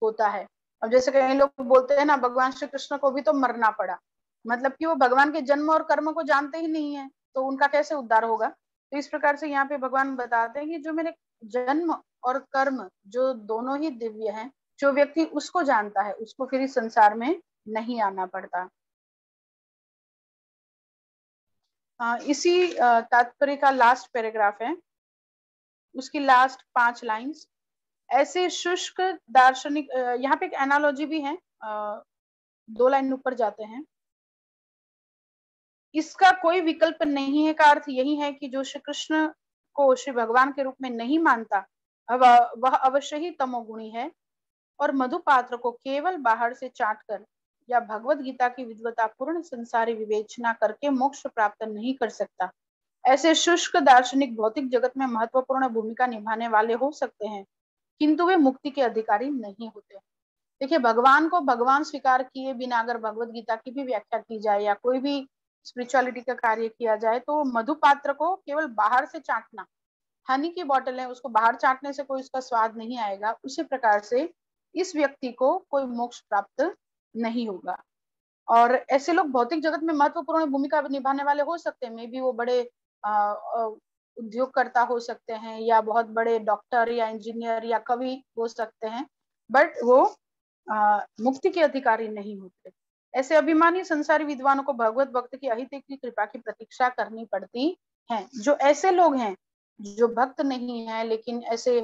होता है। अब जैसे कई लोग बोलते हैं ना, भगवान श्री कृष्ण को भी तो मरना पड़ा, मतलब कि वो भगवान के जन्म और कर्म को जानते ही नहीं है, तो उनका कैसे उद्धार होगा। तो इस प्रकार से यहाँ पे भगवान बताते हैं कि जो मेरे जन्म और कर्म जो दोनों ही दिव्य हैं, जो व्यक्ति उसको जानता है उसको फिर इस संसार में नहीं आना पड़ता। इसी तात्पर्य का लास्ट पैराग्राफ है, उसकी लास्ट 5 लाइंस। ऐसे शुष्क दार्शनिक, यहाँ पे एक एनालॉजी भी है, 2 लाइन ऊपर जाते हैं, इसका कोई विकल्प नहीं है का अर्थ यही है कि जो श्री कृष्ण को श्री भगवान के रूप में नहीं मानता वह अवश्य ही तमोगुणी है और मधुपात्र को केवल बाहर से चाट कर या भगवत गीता की विद्वता पूर्ण संसारी विवेचना करके मोक्ष प्राप्त नहीं कर सकता। ऐसे शुष्क दार्शनिक भौतिक जगत में महत्वपूर्ण भूमिका निभाने वाले हो सकते हैं, किंतु वे मुक्ति के अधिकारी नहीं होते। देखिए भगवान को भगवान स्वीकार किए बिना अगर भगवत गीता की भी व्याख्या की जाए या कोई भी स्पिरिचुअलिटी का कार्य किया जाए, तो मधुपात्र को केवल बाहर से चाटना, हनी की बोतल है उसको बाहर चाटने से कोई उसका स्वाद नहीं आएगा, उसी प्रकार से इस व्यक्ति को कोई मोक्ष प्राप्त नहीं होगा। और ऐसे लोग भौतिक जगत में महत्वपूर्ण भूमिका निभाने वाले हो सकते हैं, मे बी वो बड़े उद्योगकर्ता हो सकते हैं या बहुत बड़े डॉक्टर या इंजीनियर या कवि हो सकते हैं, बट वो मुक्ति के अधिकारी नहीं होते। ऐसे अभिमानी संसारी विद्वानों को भगवत भक्त की अहित की कृपा की प्रतीक्षा करनी पड़ती है। जो ऐसे लोग हैं जो भक्त नहीं है लेकिन ऐसे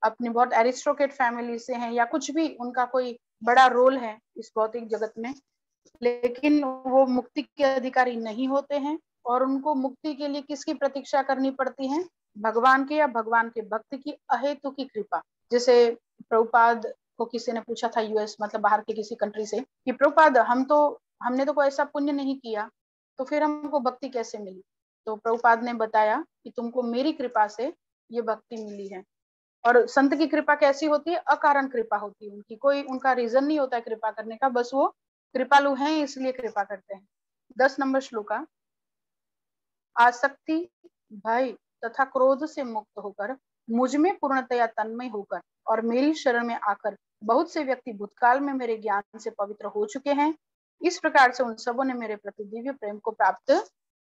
अपनी बहुत एरिस्टोक्रेट फैमिली से हैं या कुछ भी उनका कोई बड़ा रोल है इस भौतिक जगत में, लेकिन वो मुक्ति के अधिकारी नहीं होते हैं और उनको मुक्ति के लिए किसकी प्रतीक्षा करनी पड़ती है, भगवान के या भगवान के भक्त की अहेतु की कृपा। जैसे प्रभुपाद को किसी ने पूछा था यूएस, मतलब बाहर के किसी कंट्री से, कि प्रभुपाद हमने तो कोई ऐसा पुण्य नहीं किया, तो फिर हमको भक्ति कैसे मिली। तो प्रभुपाद ने बताया कि तुमको मेरी कृपा से ये भक्ति मिली है। और संत की कृपा कैसी होती है, अकारण कृपा होती है उनकी, कोई उनका रीजन नहीं होता है कृपा करने का, बस वो कृपालु हैं इसलिए कृपा करते हैं। 10 नंबर श्लोका, आसक्ति, भय तथा क्रोध से मुक्त होकर मुझ में पूर्णतया तन्मय होकर और मेरी शरण में आकर बहुत से व्यक्ति भूतकाल में मेरे ज्ञान से पवित्र हो चुके हैं। इस प्रकार से उन सबों ने मेरे प्रति दिव्य प्रेम को प्राप्त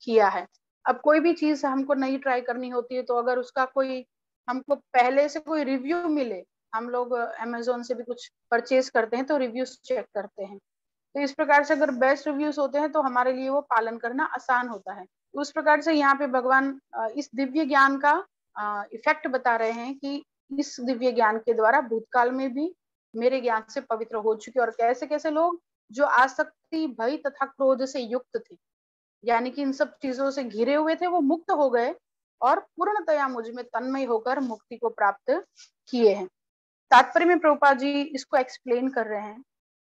किया है। अब कोई भी चीज हमको नई ट्राई करनी होती है तो अगर उसका कोई हमको पहले से कोई रिव्यू मिले, हम लोग अमेजोन से भी कुछ परचेज करते हैं तो रिव्यूज चेक करते हैं, तो इस प्रकार से अगर बेस्ट रिव्यूज होते हैं तो हमारे लिए वो पालन करना आसान होता है। तो उस प्रकार से यहाँ पे भगवान इस दिव्य ज्ञान का इफेक्ट बता रहे हैं कि इस दिव्य ज्ञान के द्वारा भूतकाल में भी मेरे ज्ञान से पवित्र हो चुके और कैसे कैसे लोग जो आसक्ति भय तथा क्रोध से युक्त थे, यानी कि इन सब चीजों से घिरे हुए थे, वो मुक्त हो गए और पूर्णतया मुझ में तन्मय होकर मुक्ति को प्राप्त किए हैं। तात्पर्य में प्रभुपाद जी इसको एक्सप्लेन कर रहे हैं।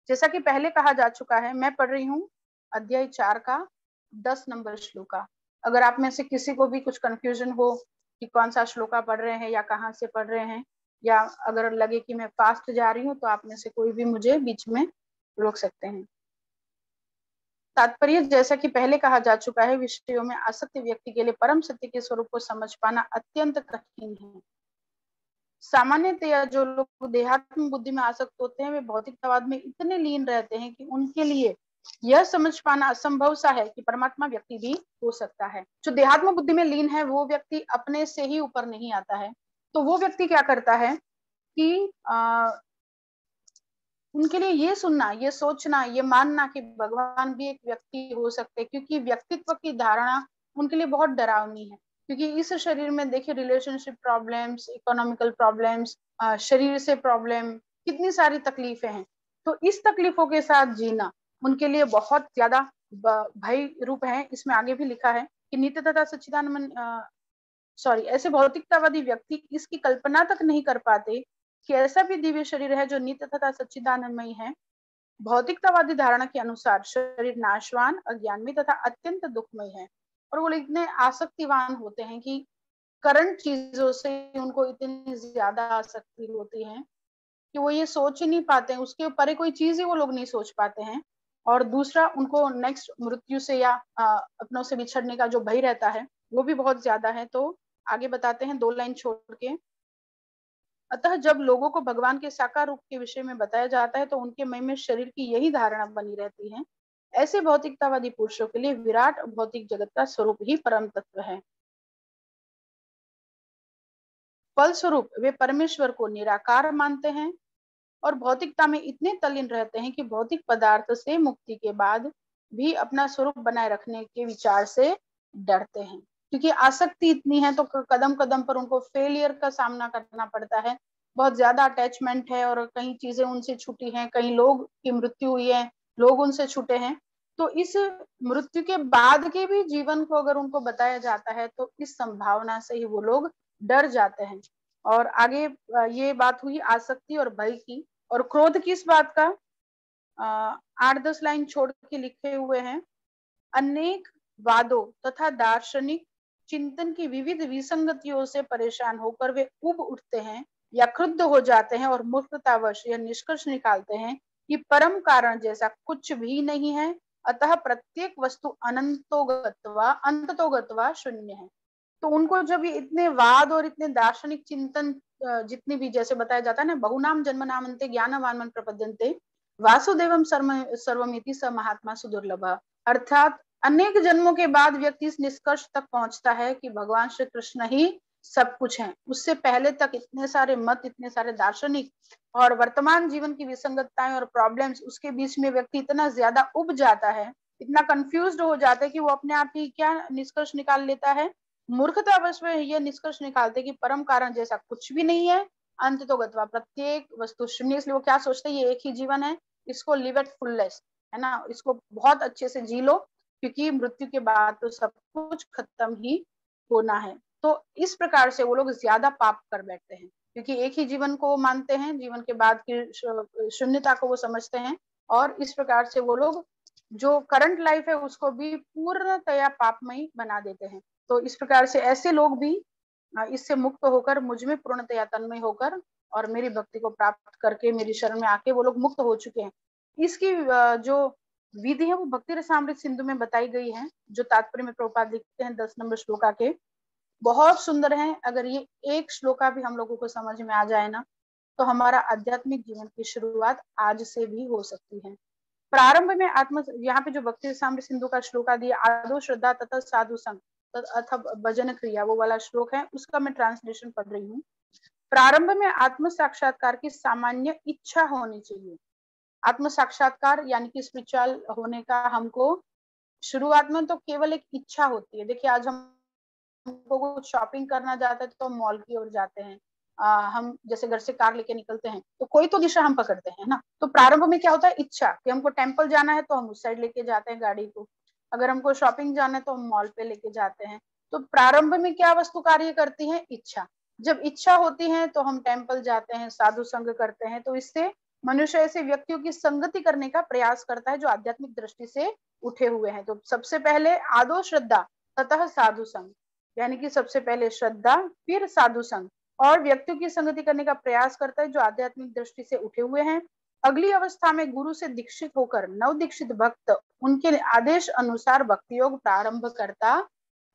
जैसा कि पहले कहा जा चुका है, मैं पढ़ रही हूँ अध्याय 4 का 10 नंबर श्लोका। अगर आप में से किसी को भी कुछ कंफ्यूजन हो कि कौन सा श्लोका पढ़ रहे हैं या कहाँ से पढ़ रहे हैं, या अगर लगे कि मैं फास्ट जा रही हूँ, तो आप में से कोई भी मुझे बीच में रोक सकते हैं। तात्पर्य जैसा कि पहले कहा जा चुका है, विषयों में आसक्त व्यक्ति के लिए परम सत्य के स्वरूप को समझ पाना अत्यंत कठिन है। सामान्यतया जो लोग देहात्म बुद्धि में आसक्त होते हैं वे भौतिकतावाद में इतने लीन रहते हैं कि उनके लिए यह समझ पाना असंभव सा है कि परमात्मा व्यक्ति भी हो सकता है। जो देहात्म बुद्धि में लीन है वो व्यक्ति अपने से ही ऊपर नहीं आता है। तो वो व्यक्ति क्या करता है कि उनके लिए ये सुनना, ये सोचना, ये मानना कि भगवान भी एक व्यक्ति हो सकते हैं, क्योंकि व्यक्तित्व की धारणा उनके लिए बहुत डरावनी है। क्योंकि इस शरीर में देखिए रिलेशनशिप प्रॉब्लम्स, इकोनॉमिकल प्रॉब्लम्स, शरीर से प्रॉब्लम, कितनी सारी तकलीफें हैं। तो इस तकलीफों के साथ जीना उनके लिए बहुत ज्यादा भय रूप है। इसमें आगे भी लिखा है कि नित्य तथा सच्चिदानंद ऐसे भौतिकतावादी व्यक्ति इसकी कल्पना तक नहीं कर पाते कि ऐसा भी दिव्य शरीर है जो नित्य तथा सच्चिदानंदमय है। भौतिकतावादी धारणा के अनुसार शरीर नाशवान, अज्ञानमय तथा अत्यंत दुखमय है। और वो इतने आसक्तिवान होते हैं कि करंट चीजों से उनको इतनी ज्यादा आसक्ति होती है कि वो ये सोच ही नहीं पाते हैं, उसके ऊपर कोई चीज ही वो लोग नहीं सोच पाते हैं। और दूसरा, उनको नेक्स्ट मृत्यु से या अपनों से बिछड़ने का जो भय रहता है वो भी बहुत ज्यादा है। तो आगे बताते हैं 2 लाइन छोड़ के, अतः जब लोगों को भगवान के साकार रूप के विषय में बताया जाता है तो उनके मन में शरीर की यही धारणा बनी रहती है। ऐसे भौतिकतावादी पुरुषों के लिए विराट भौतिक जगत का स्वरूप ही परम तत्व है। फलस्वरूप वे परमेश्वर को निराकार मानते हैं और भौतिकता में इतने तल्लीन रहते हैं कि भौतिक पदार्थ से मुक्ति के बाद भी अपना स्वरूप बनाए रखने के विचार से डरते हैं। क्योंकि आसक्ति इतनी है तो कदम कदम पर उनको फेलियर का सामना करना पड़ता है। बहुत ज्यादा अटैचमेंट है और कई चीजें उनसे छूटी हैं, कई लोग की मृत्यु हुई है, लोग उनसे छूटे हैं। तो इस मृत्यु के बाद के भी जीवन को अगर उनको बताया जाता है तो इस संभावना से ही वो लोग डर जाते हैं। और आगे ये बात हुई आसक्ति और भय की। और क्रोध किस बात का, 8-10 लाइन छोड़ के लिखे हुए हैं, अनेक वादों तथा दार्शनिक चिंतन की विविध विसंगतियों से परेशान होकर वे उब उठते हैं या क्रुद्ध हो जाते हैं और मूर्खतावश यह निष्कर्ष निकालते हैं कि परम कारण जैसा कुछ भी नहीं है, अतः प्रत्येक वस्तु अंततोगत्वा शून्य है। तो उनको जब ये इतने वाद और इतने दार्शनिक चिंतन जितनी भी, जैसे बताया जाता है ना, बहुनाम जन्म नामन्ते ज्ञानवान प्रपद्यन्ते वासुदेवम सर्वमिति स महात्मा सुदुर्लभ, अर्थात अनेक जन्मों के बाद व्यक्ति इस निष्कर्ष तक पहुंचता है कि भगवान श्री कृष्ण ही सब कुछ है। उससे पहले तक इतने सारे मत, इतने सारे दार्शनिक और वर्तमान जीवन की विसंगतताएं और प्रॉब्लम्स, उसके बीच में व्यक्ति इतना ज्यादा उब जाता है, इतना कंफ्यूज्ड हो जाता है कि वो अपने आप ही क्या निष्कर्ष निकाल लेता है, मूर्खतावश में यह निष्कर्ष निकालते कि परम कारण जैसा कुछ भी नहीं है, अंत तो गत्वा प्रत्येक वस्तु शून्य। इसलिए वो क्या सोचते हैं, ये एक ही जीवन है, इसको लिव एट फुलनेस, है ना, इसको बहुत अच्छे से जी लो, क्योंकि मृत्यु के बाद तो सब कुछ खत्म ही होना है। तो इस प्रकार से वो लोग ज्यादा पाप कर बैठते हैं, क्योंकि एक ही जीवन को मानते हैं, जीवन के बाद की शून्यता को वो समझते हैं। और इस प्रकार से वो लोग जो करंट लाइफ है उसको भी पूर्णतया पापमयी बना देते हैं। तो इस प्रकार से ऐसे लोग भी इससे मुक्त होकर मुझ में पूर्णतया तन्मय होकर और मेरी भक्ति को प्राप्त करके मेरी शरण में आके वो लोग मुक्त हो चुके हैं। इसकी जो विधि है वो भक्ति रसामृत सिंधु में बताई गई है, जो तात्पर्य में प्रभुपाद लिखते हैं 10 नंबर श्लोका के। बहुत सुंदर है। अगर ये एक श्लोका भी हम लोगों को समझ में आ जाए ना, तो हमारा आध्यात्मिक जीवन की शुरुआत आज से भी हो सकती है। प्रारंभ में आत्म, यहाँ पे जो भक्ति रसामृत सिंधु का श्लोका दिया, आदो श्रद्धा तथा साधु संग, अथवा भजन क्रिया, वो वाला श्लोक है, उसका मैं ट्रांसलेशन पढ़ रही हूँ। प्रारंभ में आत्म साक्षात्कार की सामान्य इच्छा होनी चाहिए। आत्म साक्षात्कार यानी कि स्पिरिचुअल होने का हमको शुरुआत में तो केवल एक इच्छा होती है। देखिए आज हमको कुछ शॉपिंग करना जाता है तो मॉल की ओर जाते हैं। हम जैसे घर से कार लेके निकलते हैं तो कोई तो दिशा हम पकड़ते हैं ना। तो प्रारंभ में क्या होता है, इच्छा कि हमको टेम्पल जाना है तो हम उस साइड लेके जाते हैं गाड़ी को। अगर हमको शॉपिंग जाना है तो हम मॉल पे लेके जाते हैं। तो प्रारंभ में क्या वस्तु कार्य करती है, इच्छा। जब इच्छा होती है तो हम टेम्पल जाते हैं, साधु संग करते हैं। तो इससे मनुष्य ऐसे व्यक्तियों की संगति करने का प्रयास करता है जो आध्यात्मिक दृष्टि से उठे हुए हैं। तो सबसे पहले आदो श्रद्धा ततः साधु संग, यानी कि सबसे पहले श्रद्धा फिर साधु संग, और व्यक्तियों की संगति करने का प्रयास करता है जो आध्यात्मिक दृष्टि से उठे हुए हैं। अगली अवस्था में गुरु से दीक्षित होकर नव दीक्षित भक्त उनके आदेश अनुसार भक्ति योग प्रारंभ करता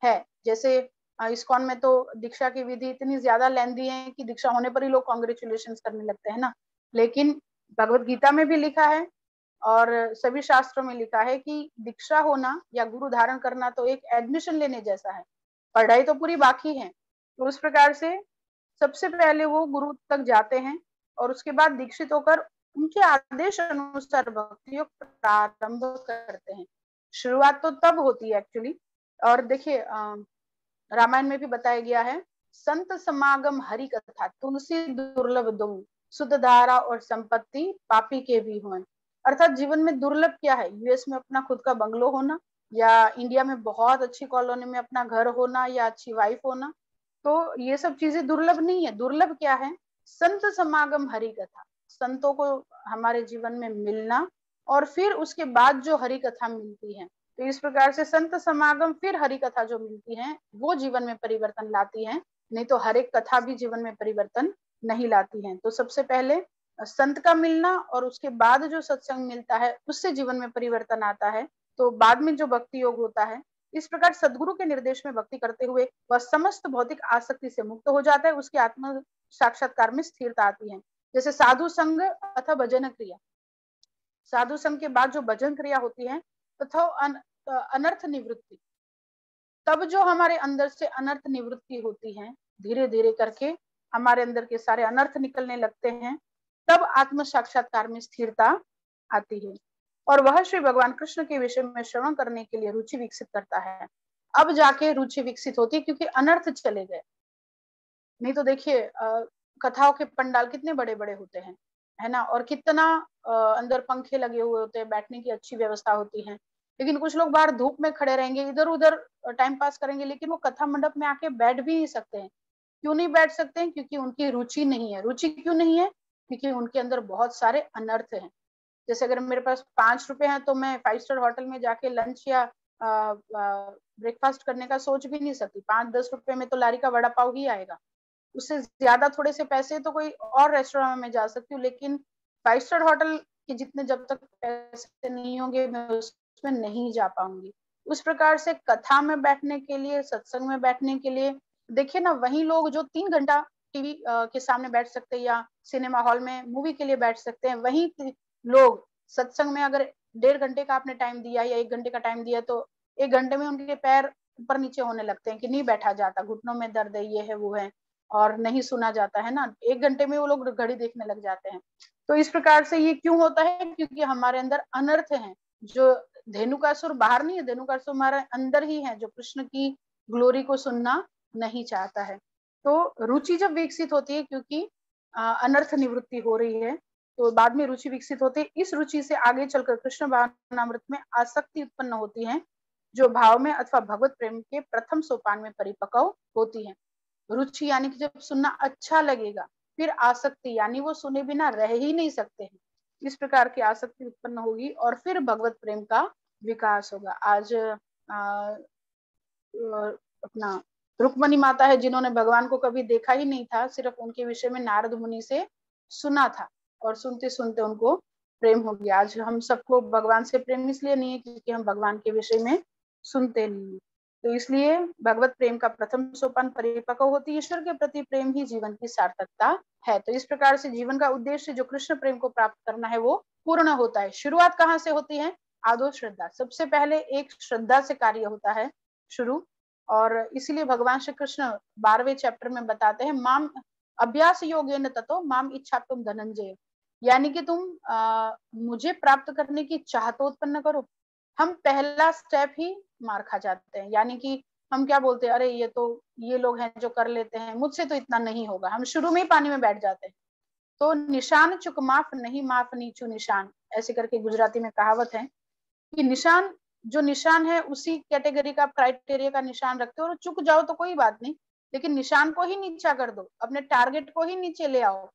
है। जैसे इस्कॉन में तो दीक्षा की विधि इतनी ज्यादा लेंदी है कि दीक्षा होने पर ही लोग कॉन्ग्रेचुलेशन करने लगते हैं ना। लेकिन भगवत गीता में भी लिखा है और सभी शास्त्रों में लिखा है कि दीक्षा होना या गुरु धारण करना तो एक एडमिशन लेने जैसा है, पढ़ाई तो पूरी बाकी है। तो उस प्रकार से सबसे पहले वो गुरु तक जाते हैं और उसके बाद दीक्षित होकर उनके आदेश अनुसार भक्ति योग प्रारंभ करते हैं। शुरुआत तो तब होती है एक्चुअली। और देखिए रामायण में भी बताया गया है, संत समागम हरि कथा तुलसी दुर्लभ दो, शुद्ध धारा और संपत्ति पापी के भी हों। अर्थात जीवन में दुर्लभ क्या है, यूएस में अपना खुद का बंगलो होना, या इंडिया में बहुत अच्छी कॉलोनी में अपना घर होना, या अच्छी वाइफ होना। तो ये सब चीजें दुर्लभ नहीं है। दुर्लभ क्या है, संत समागम हरि कथा, संतों को हमारे जीवन में मिलना, और फिर उसके बाद जो हरि कथा मिलती है। तो इस प्रकार से संत समागम फिर हरि कथा जो मिलती है वो जीवन में परिवर्तन लाती है, नहीं तो हर एक कथा भी जीवन में परिवर्तन नहीं लाती है। तो सबसे पहले संत का मिलना और उसके बाद जो सत्संग मिलता है उससे जीवन में परिवर्तन आता है। तो बाद में जो भक्ति योग होता है, इस प्रकार सदगुरु के निर्देश में भक्ति करते हुए वह समस्त भौतिक आसक्ति से मुक्त हो जाता है, उसके आत्म साक्षात्कार में स्थिरता आती है। जैसे साधु संग अथवा भजन क्रिया, साधु संग के बाद जो भजन क्रिया होती है तथा अनर्थ निवृत्ति, तब जो हमारे अंदर से अनर्थ निवृत्ति होती है, धीरे धीरे करके हमारे अंदर के सारे अनर्थ निकलने लगते हैं, तब आत्म साक्षात्कार में स्थिरता आती है। और वह श्री भगवान कृष्ण के विषय में श्रवण करने के लिए रुचि विकसित करता है। अब जाके रुचि विकसित होती है क्योंकि अनर्थ चले गए। नहीं तो देखिए कथाओं के पंडाल कितने बड़े बड़े होते हैं, है ना, और कितना अंदर पंखे लगे हुए होते हैं, बैठने की अच्छी व्यवस्था होती है। लेकिन कुछ लोग बाहर धूप में खड़े रहेंगे, इधर उधर टाइम पास करेंगे, लेकिन वो कथा मंडप में आके बैठ भी नहीं सकते हैं। क्यों नहीं बैठ सकते हैं? क्योंकि उनकी रुचि नहीं है। रुचि क्यों नहीं है? क्योंकि उनके अंदर बहुत सारे अनर्थ हैं। जैसे अगर मेरे पास 5 रुपए हैं तो मैं 5 स्टार होटल में जाके लंच या ब्रेकफास्ट करने का सोच भी नहीं सकती। 5-10 रुपए में तो लारी का वड़ा पाव ही आएगा। उससे ज्यादा थोड़े से पैसे तो कोई और रेस्टोरेंट में जा सकती हूँ, लेकिन 5 स्टार होटल के जितने जब तक पैसे नहीं होंगे मैं उसमें नहीं जा पाऊंगी। उस प्रकार से कथा में बैठने के लिए, सत्संग में बैठने के लिए, देखिए ना, वही लोग जो 3 घंटा टीवी के सामने बैठ सकते हैं या सिनेमा हॉल में मूवी के लिए बैठ सकते हैं, वही लोग सत्संग में अगर 1.5 घंटे का आपने टाइम दिया या 1 घंटे का टाइम दिया तो 1 घंटे में उनके पैर ऊपर नीचे होने लगते हैं कि नहीं बैठा जाता, घुटनों में दर्द है, ये है वो है, और नहीं सुना जाता है ना। 1 घंटे में वो लोग घड़ी देखने लग जाते हैं। तो इस प्रकार से ये क्यों होता है? क्योंकि हमारे अंदर अनर्थ है। जो धेनुकासुर बाहर नहीं है, धेनुकासुर हमारे अंदर ही है, जो कृष्ण की ग्लोरी को सुनना नहीं चाहता है। तो रुचि जब विकसित होती है, क्योंकि अनर्थ निवृत्ति हो रही है, तो बाद में रुचि विकसित होती है। इस रुचि से आगे चलकर कृष्ण भावनामृत में आसक्ति उत्पन्न होती है, जो भाव में अथवा भगवत प्रेम के प्रथम सोपान में परिपक्व होती है। रुचि यानी कि जब सुनना अच्छा लगेगा, फिर आसक्ति यानी वो सुने बिना रह ही नहीं सकते हैं, इस प्रकार की आसक्ति उत्पन्न होगी और फिर भगवत प्रेम का विकास होगा। आज अपना रुक्मणी माता है, जिन्होंने भगवान को कभी देखा ही नहीं था, सिर्फ उनके विषय में नारद मुनि से सुना था और सुनते सुनते उनको प्रेम हो गया। आज हम सबको भगवान से प्रेम इसलिए नहीं है क्योंकि हम भगवान के विषय में सुनते नहीं है। तो इसलिए भगवत प्रेम का प्रथम सोपान परिपक्व होती है। ईश्वर के प्रति प्रेम ही जीवन की सार्थकता है। तो इस प्रकार से जीवन का उद्देश्य जो कृष्ण प्रेम को प्राप्त करना है वो पूर्ण होता है। शुरुआत कहाँ से होती है? आदो श्रद्धा। सबसे पहले एक श्रद्धा से कार्य होता है शुरू, और इसीलिए भगवान श्री कृष्ण 12वें चैप्टर में बताते हैं, माम अभ्यास योगेन ततो माम इच्छा तुम धनंजय, यानी कि तुम मुझे प्राप्त करने की चाह तो उत्पन्न करो। हम पहला स्टेप ही मार खा जाते हैं, यानी कि हम क्या बोलते हैं, अरे ये लोग हैं जो कर लेते हैं, मुझसे तो इतना नहीं होगा, हम शुरू में ही पानी में बैठ जाते हैं। तो निशान चुक माफ नहीं, माफ नीचू निशान, ऐसे करके गुजराती में कहावत है कि निशान, जो निशान है उसी कैटेगरी का, क्राइटेरिया का निशान रखते हो, और चुक जाओ तो कोई बात नहीं, लेकिन निशान को ही नीचा कर दो, अपने टारगेट को ही नीचे ले आओ,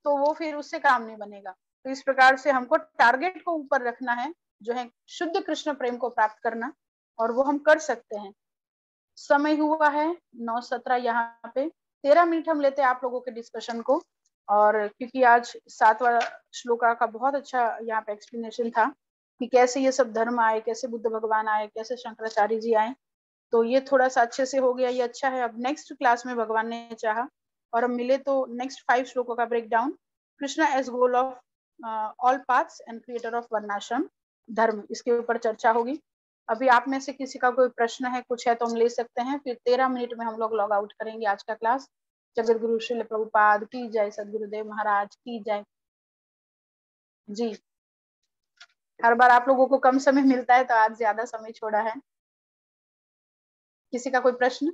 तो वो फिर उससे काम नहीं बनेगा। तो इस प्रकार से हमको टारगेट को ऊपर रखना है, जो है शुद्ध कृष्ण प्रेम को प्राप्त करना, और वो हम कर सकते हैं। समय हुआ है 9:17, यहाँ पे 13 मिनट हम लेते हैं आप लोगों के डिस्कशन को। और क्योंकि आज 7वां श्लोका का बहुत अच्छा यहाँ पे एक्सप्लेनेशन था कि कैसे ये सब धर्म आए, कैसे बुद्ध भगवान आए, कैसे शंकराचार्य जी आए, तो ये थोड़ा सा अच्छे से हो गया, ये अच्छा है। अब नेक्स्ट क्लास में भगवान ने चाहा और हम मिले तो नेक्स्ट 5 श्लोकों का break down, Krishna as goal of all paths and creator of varnashrama dharma, इसके ऊपर चर्चा होगी। अभी आप में से किसी का कोई प्रश्न है, कुछ है तो हम ले सकते हैं, फिर 13 मिनट में हम लोग लॉग आउट करेंगे आज का क्लास। जगत गुरु श्रील प्रभुपाद की जय, सदगुरुदेव महाराज की जय। जी, हर बार आप लोगों को कम समय मिलता है, तो आज ज्यादा समय छोड़ा है। किसी का कोई प्रश्न?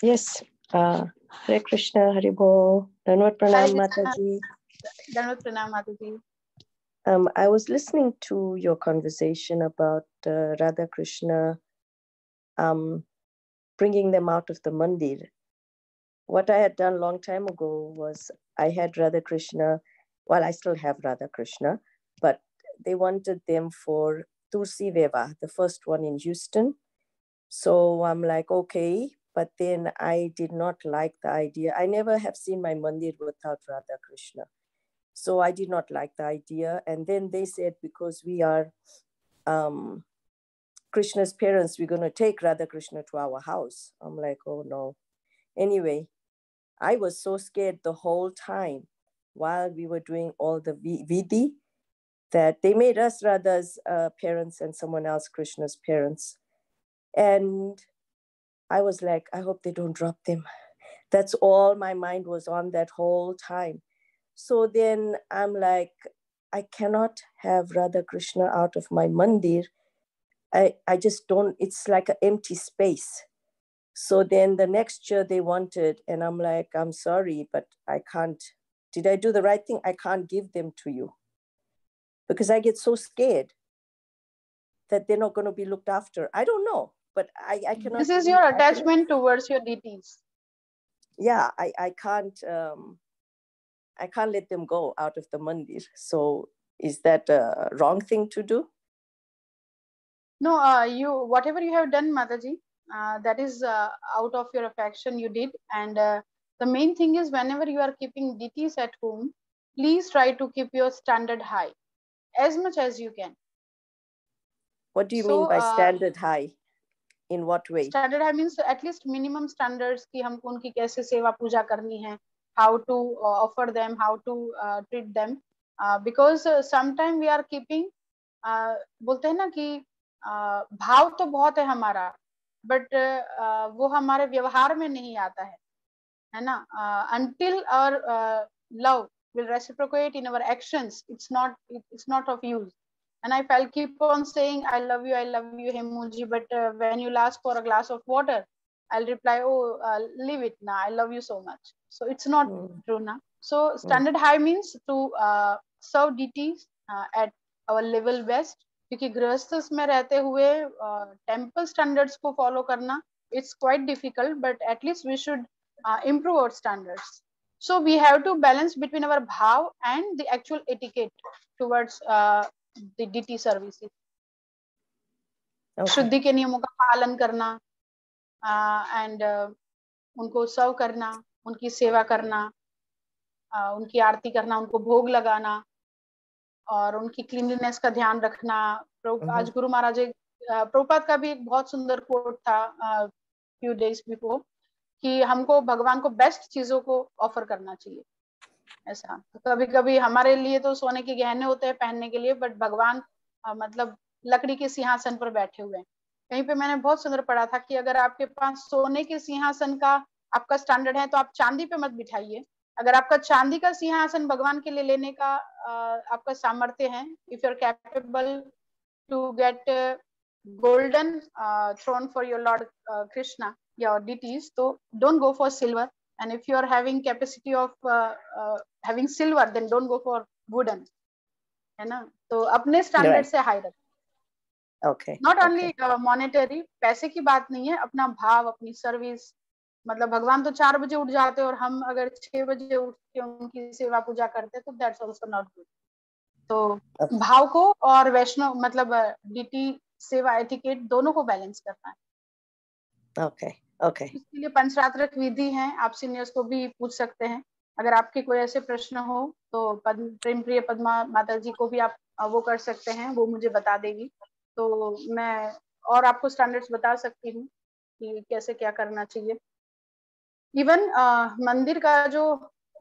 Yes. Hare Krishna, Hare Bol. Danvat Pranam, Mataji. Danvat Pranam, Mataji. I was listening to your conversation about Radha Krishna bringing them out of the mandir. What I had done a long time ago was I had Radha Krishna, well, I still have Radha Krishna, but they wanted them for Tulsi Veva, the first one in Houston. So I'm like, okay, but then I did not like the idea. I never have seen my mandir without Radha Krishna. So I did not like the idea. And then they said, because we are Krishna's parents, we're going to take Radha Krishna to our house. I'm like, oh no. Anyway, I was so scared the whole time while we were doing all the vidhi that they made us Radha's parents and someone else Krishna's parents. And I was like, I hope they don't drop them. That's all my mind was on that whole time. So then I'm like, I cannot have Radha Krishna out of my mandir. I just don't, it's like an empty space. So then the next year they wanted, and I'm like, I'm sorry, but I can't. Did I do the right thing? I can't give them to you. Because I get so scared that they're not going to be looked after. I don't know, but I cannot. This is your attachment towards your deities. Yeah, I can't let them go out of the mandir. So is that a wrong thing to do? No, whatever you have done, Mataji, that is out of your affection you did. And the main thing is, whenever you are keeping deities at home, please try to keep your standard high as much as you can. What do you mean by standard high? In what way? Standard high means at least minimum standards कि हमको उनकी कैसे सेवा पूजा करनी है, how to offer them, how to treat them, because sometime we are keeping, बोलते हैं ना कि भाव तो बहुत है हमारा, but वो हमारे व्यवहार में नहीं आता है ना? Until our love will reciprocate in our actions, it's not of use. And if I'll keep on saying, I love you, Hemuji, but when you'll ask for a glass of water, I'll reply, oh, leave it now, I love you so much. So it's not true now. So standard high means to serve deities at our level best. क्योंकि गृहस्थ में रहते हुए टेम्पल स्टैंडर्ड्स को फॉलो करना, it's quite difficult, but at least we should improve our standards. So we have to balance between our bhav and the actual etiquette towards the deity services. शुद्धि के नियमों का पालन करना, and उनको सर्व करना, उनकी सेवा करना, उनकी आरती करना, उनको भोग लगाना, और उनकी क्लीनलीनेस का ध्यान रखना। आज गुरु महाराज प्रभुपाद का भी एक बहुत सुंदर कोट था few days before कि हमको भगवान को बेस्ट चीजों को ऑफर करना चाहिए। ऐसा कभी कभी हमारे लिए तो सोने के गहने होते हैं पहनने के लिए, बट भगवान मतलब लकड़ी के सिंहासन पर बैठे हुए हैं। कहीं पे मैंने बहुत सुंदर पढ़ा था कि अगर आपके पास सोने के सिंहासन का आपका स्टैंडर्ड है तो आप चांदी पे मत बिठाइए। अगर आपका चांदी का सिंहासन भगवान के लिए लेने का आपका सामर्थ्य है, if you are capable to get golden throne for your Lord Krishna, your deities, so don't go for silver. And if you are having capacity of having silver, then don't go for wooden, है ना? तो अपने स्टैंडर्ड Right. से हाई रख। Okay. Not Okay. Only monetary, पैसे की बात नहीं है, अपना भाव, अपनी सर्विस। मतलब भगवान तो 4 बजे उठ जाते हैं और हम अगर 6 बजे उठ के उनकी सेवा पूजा करते तो दैट्स आल्सो नॉट गुड। तो भाव को और वैष्णव मतलब डीटी सेवा एटिकेट दोनों को बैलेंस करना है। Okay. Okay. इसके लिए पंचरात्रक विधि है, आप सीनियर्स को भी पूछ सकते हैं। अगर आपके कोई ऐसे प्रश्न हो तो प्रेम प्रिय पद्मा माता जी को भी आप वो कर सकते हैं, वो मुझे बता देगी तो मैं और आपको स्टैंडर्ड्स बता सकती हूँ कि कैसे क्या करना चाहिए। इवन मंदिर का जो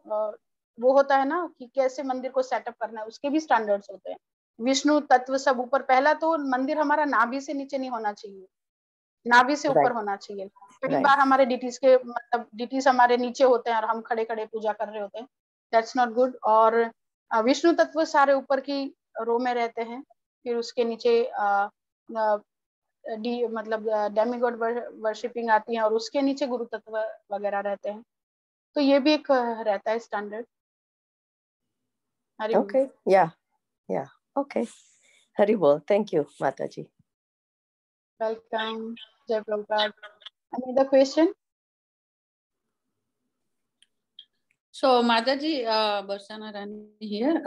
वो होता है ना कि कैसे मंदिर को सेटअप करना है, उसके भी स्टैंडर्ड्स होते हैं। विष्णु तत्व सब ऊपर, पहला तो मंदिर हमारा नाभि से नीचे नहीं होना चाहिए, नाभि से ऊपर Right. होना चाहिए। कई Right. बार हमारे डीटीज के मतलब डीटीज हमारे नीचे होते हैं और हम खड़े खड़े पूजा कर रहे होते हैं, दैट्स नॉट गुड। और विष्णु तत्व सारे ऊपर की रो में रहते हैं, फिर उसके नीचे डी मतलब डेमीगॉड वर्शिपिंग आती है और उसके नीचे गुरु तत्व वगैरह रहते हैं। तो ये भी एक रहता है स्टैंडर्ड। हरि बोल। Okay. Yeah. Yeah. Okay. Hari bol. Thank you, Mataji. Welcome. जय Prabhupada. Another question? So Mataji, Barsana Rani here.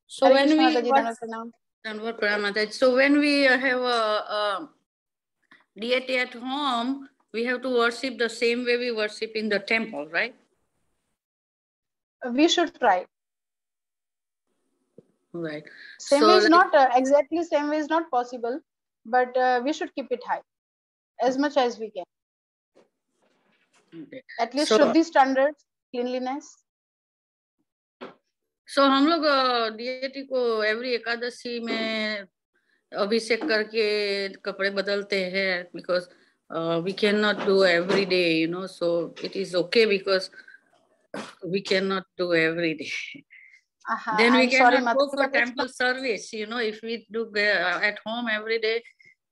So Hare when Krishna we Mataji, Dhanvat Pranam. Dhanvat Pranam, Mataji. So when we have a deity at home, we have to worship the same way we worship in the temple, right? We should try. Right. Same So way is like, not exactly same way is not possible, but we should keep it high as much as we can. okay. At least So, Shuddhi standards, cleanliness. So हम लोग deity को every एकादशी में अभिषेक करके कपड़े बदलते हैं because we cannot do every day, you know, so it is okay because we cannot do every day. Then we I'm sorry, cannot go Mataji, for but it's temple service, you know, if we do at home every day,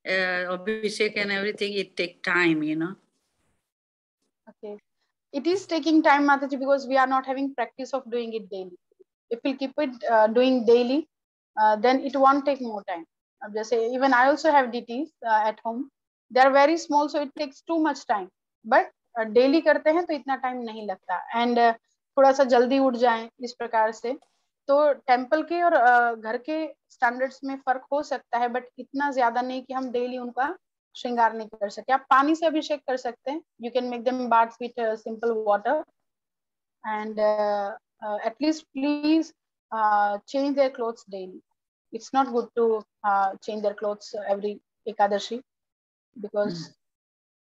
abhishek and everything, it take time, you know. okay. It is taking time, Mataji, because we are not having practice of doing it daily. If we keep it doing daily, then it won't take more time. Just say, even I also have DTs at home. They are very small, so it takes too much time. But daily करते हैं तो इतना टाइम नहीं लगता। एंड थोड़ा सा जल्दी उठ जाएं इस प्रकार से, तो टेम्पल के और घर के स्टैंडर्ड्स में फर्क हो सकता है, बट इतना ज्यादा नहीं कि हम डेली उनका श्रृंगार नहीं कर सके। आप पानी से अभिषेक कर सकते हैं, you can make them bath with simple water and at least please change their clothes daily. It's not good to change their clothes every Ekadashi, because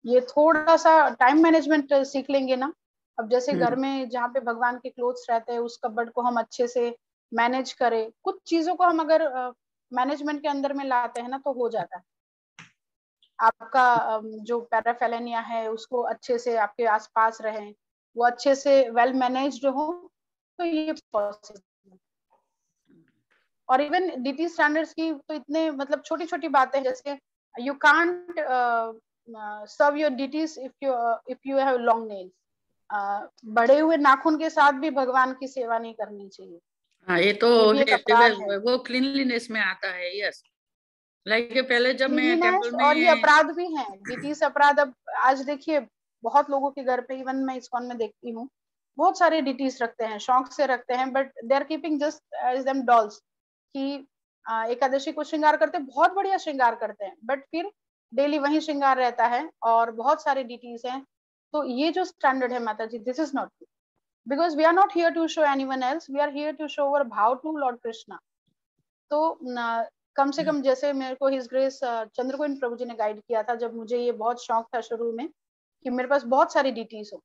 ये थोड़ा सा टाइम मैनेजमेंट सीख लेंगे ना। अब जैसे घर में जहाँ पे भगवान के क्लोथ्स रहते हैं, उस कबर्ड को हम अच्छे से मैनेज करें, कुछ चीजों को हम अगर मैनेजमेंट के अंदर में लाते हैं ना तो हो जाता है। आपका जो पैराफेलेनिया है उसको अच्छे से आपके आसपास रहे, वो अच्छे से वेल मैनेज्ड हो, तो ये पॉसिबल। और इवन डीटी स्टैंडर्ड्स की तो इतने मतलब छोटी छोटी बातें, जैसे you can't serve your deities if you have long nails. बड़े हुए नाखून के साथ भी भगवान की सेवा नहीं करनी चाहिए। हाँ, ये तो ये भी एक अपराध है। वो क्लीनलीनेस में आता है। यस, लाइक पहले जब मैं टेंपल में, और ये अपराध भी है, डीटीज अपराध। अब आज देखिए बहुत लोगों के घर पे, इवन मैं इस्कॉन में देखती हूँ, बहुत सारे डीटीज रखते हैं, शौक से रखते हैं, but they are keeping just as them dolls. कि एकादशी को श्रृंगार करते, बहुत बढ़िया श्रृंगार करते हैं, बट फिर डेली वही श्रृंगार रहता है और बहुत सारे डीटीज हैं। तो ये जो स्टैंडर्ड है माता जी, this is not good, because we are not here to show anyone else, we are here to show our भाव टू लॉर्ड कृष्णा। तो कम से कम, जैसे मेरे को हिज ग्रेस चंद्रगोविंद प्रभु जी ने गाइड किया था, जब मुझे ये बहुत शौक था शुरू में कि मेरे पास बहुत सारी डीटीज हो,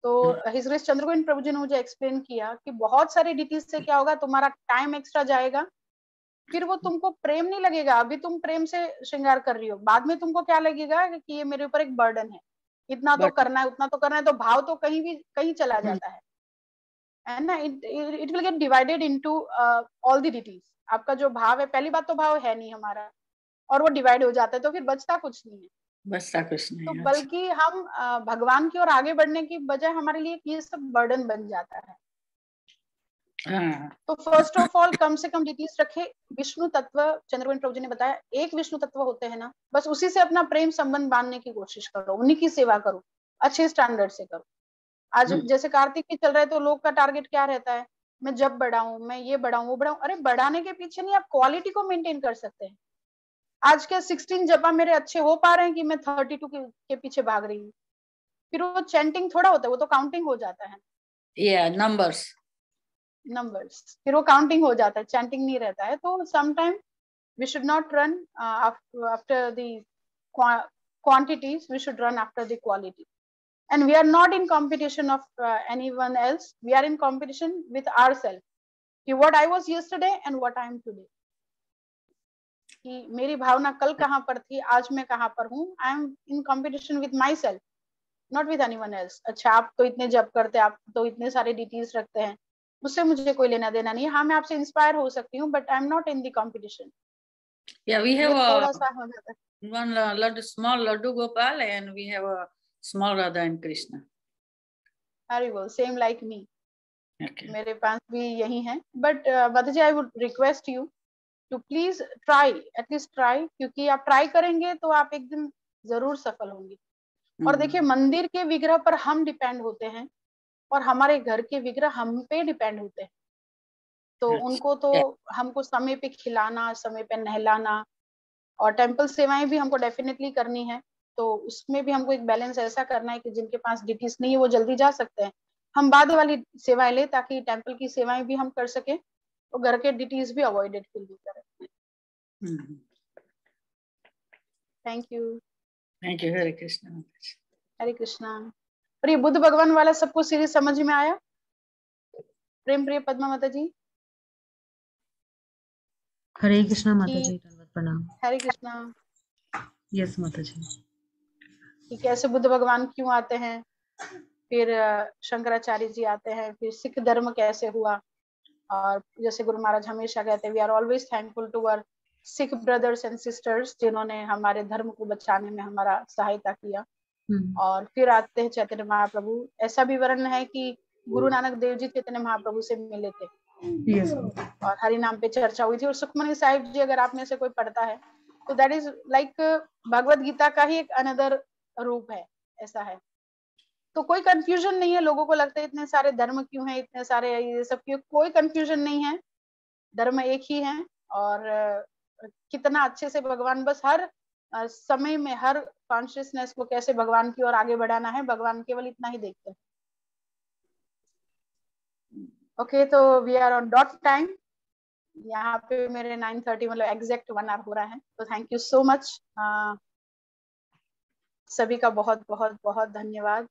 तो हिज ग्रेस चंद्र गोविंद प्रभु जी ने मुझे एक्सप्लेन किया कि बहुत सारे डिटीज से क्या होगा, तुम्हारा टाइम एक्स्ट्रा जाएगा, फिर वो तुमको प्रेम नहीं लगेगा। अभी तुम प्रेम से श्रृंगार कर रही हो, बाद में तुमको क्या लगेगा कि ये मेरे ऊपर एक बर्डन है, इतना तो करना है, उतना तो करना है, तो भाव तो कहीं भी कहीं चला जाता है ना। It will get divided into all the deities. आपका जो भाव है, पहली बात तो भाव है नहीं हमारा, और वो डिवाइड हो जाता है, तो फिर बचता कुछ नहीं है। बचता कुछ नहीं तो है। बल्कि हम भगवान की ओर आगे बढ़ने की बजाय हमारे लिए ये सब बर्डन बन जाता है। हाँ। तो फर्स्ट ऑफ ऑल कम से कम डिटीज रखे। विष्णु तत्व, चंद्रगोविंद प्रभु जी ने बताया, एक विष्णु तत्व होते हैं ना, बस उसी से अपना प्रेम संबंध बांधने की कोशिश करो, उन्हीं की सेवा करो, अच्छे स्टैंडर्ड से करो। आज जैसे कार्तिक की चल रहा है, तो लोग का टारगेट क्या रहता है, मैं जब बढ़ाऊं, मैं ये बढ़ाऊं, वो बढ़ाऊं। अरे बढ़ाने के पीछे नहीं, आप क्वालिटी को मेंटेन कर सकते हैं। आज के 16 जपा मेरे अच्छे हो पा रहे हैं कि मैं 32 के पीछे भाग रही हूँ। फिर वो चैंटिंग थोड़ा होता है, वो तो काउंटिंग हो जाता है। नंबर्स फिर वो काउंटिंग हो जाता है, चैंटिंग नहीं रहता है। तो sometime we should not run after the quantities, we should run after the quality. And we are not in competition of anyone else, we are in competition with ourselves, कि what I was yesterday and what I am today, कि मेरी भावना कल कहाँ पर थी, आज मैं कहाँ पर हूँ। I am in competition with myself, not with anyone else. अच्छा, आप तो इतने जप करते हैं, आप तो इतने सारे डिटेल्स रखते हैं, मुझसे मुझे कोई लेना देना नहीं है। हाँ, मैं आपसे इंस्पायर हो सकती हूँ, but I am not in the competition. Yeah, we have थोड़ा सा हो जाता है। one small Laddu Gopal, and we have a small Radha and Krishna. Very well, same like me. Okay. मेरे पास भी यही है। बट माता जी, I would request you to please try, at least try, क्योंकि आप ट्राई करेंगे तो आप एक दिन जरूर सफल होंगे। और देखिए, मंदिर के विग्रह पर हम डिपेंड होते हैं, और हमारे घर के विग्रह हम पे डिपेंड होते हैं। तो उनको तो हमको समय पे खिलाना, समय पे नहलाना, और टेम्पल सेवाएं भी हमको डेफिनेटली करनी है। तो उसमें भी हमको एक बैलेंस ऐसा करना है कि जिनके पास डिटीज नहीं है वो जल्दी जा सकते हैं, हम बाद वाली सेवाएं ले, ताकि टेम्पल की सेवाएं भी हम कर सके, तो घर के डिटीज भी अवॉइडेड फील भी करें। Thank you. Thank you. Hare Krishna. Hare Krishna. और ये बुद्ध भगवान वाला सबको सीरीज समझ में आया? प्रेम प्रिय पद्मा माता जी। हरे कृष्णा माता जी, धन्यवाद, प्रणाम। हरे कृष्णा। यस माता जी। कि कैसे बुद्ध भगवान क्यों आते हैं, फिर शंकराचार्य जी आते हैं, फिर सिख धर्म कैसे हुआ। और जैसे गुरु महाराज हमेशा कहते हैं, we are always thankful to our Sikh brothers and sisters, जिन्होंने हमारे धर्म को बचाने में हमारा सहायता किया। और फिर आते हैं चैतन्य महाप्रभु। ऐसा भी वर्णन है कि गुरु नानक देव जी चैतन्य महाप्रभु से मिले थे, और हरि नाम पे चर्चा हुई थी। और सुखमनी साहिब जी, अगर आप में से कोई पढ़ता है, तो that is like Bhagavad Gita का ही एक अनदर रूप है, ऐसा है। तो कोई कंफ्यूजन नहीं है। लोगों को लगता है इतने सारे धर्म क्यों हैं, इतने सारे ये सब क्यों, कोई कंफ्यूजन नहीं है। धर्म एक ही है। और कितना अच्छे से भगवान, बस हर समय में हर कॉन्शियसनेस को कैसे भगवान की ओर आगे बढ़ाना है, भगवान केवल इतना ही देखते हैं। ओके, तो we are on dot time. यहाँ पे मेरे 9:30 मतलब एग्जैक्ट 1 आवर हो रहा है। तो थैंक यू सो मच, सभी का बहुत बहुत बहुत धन्यवाद।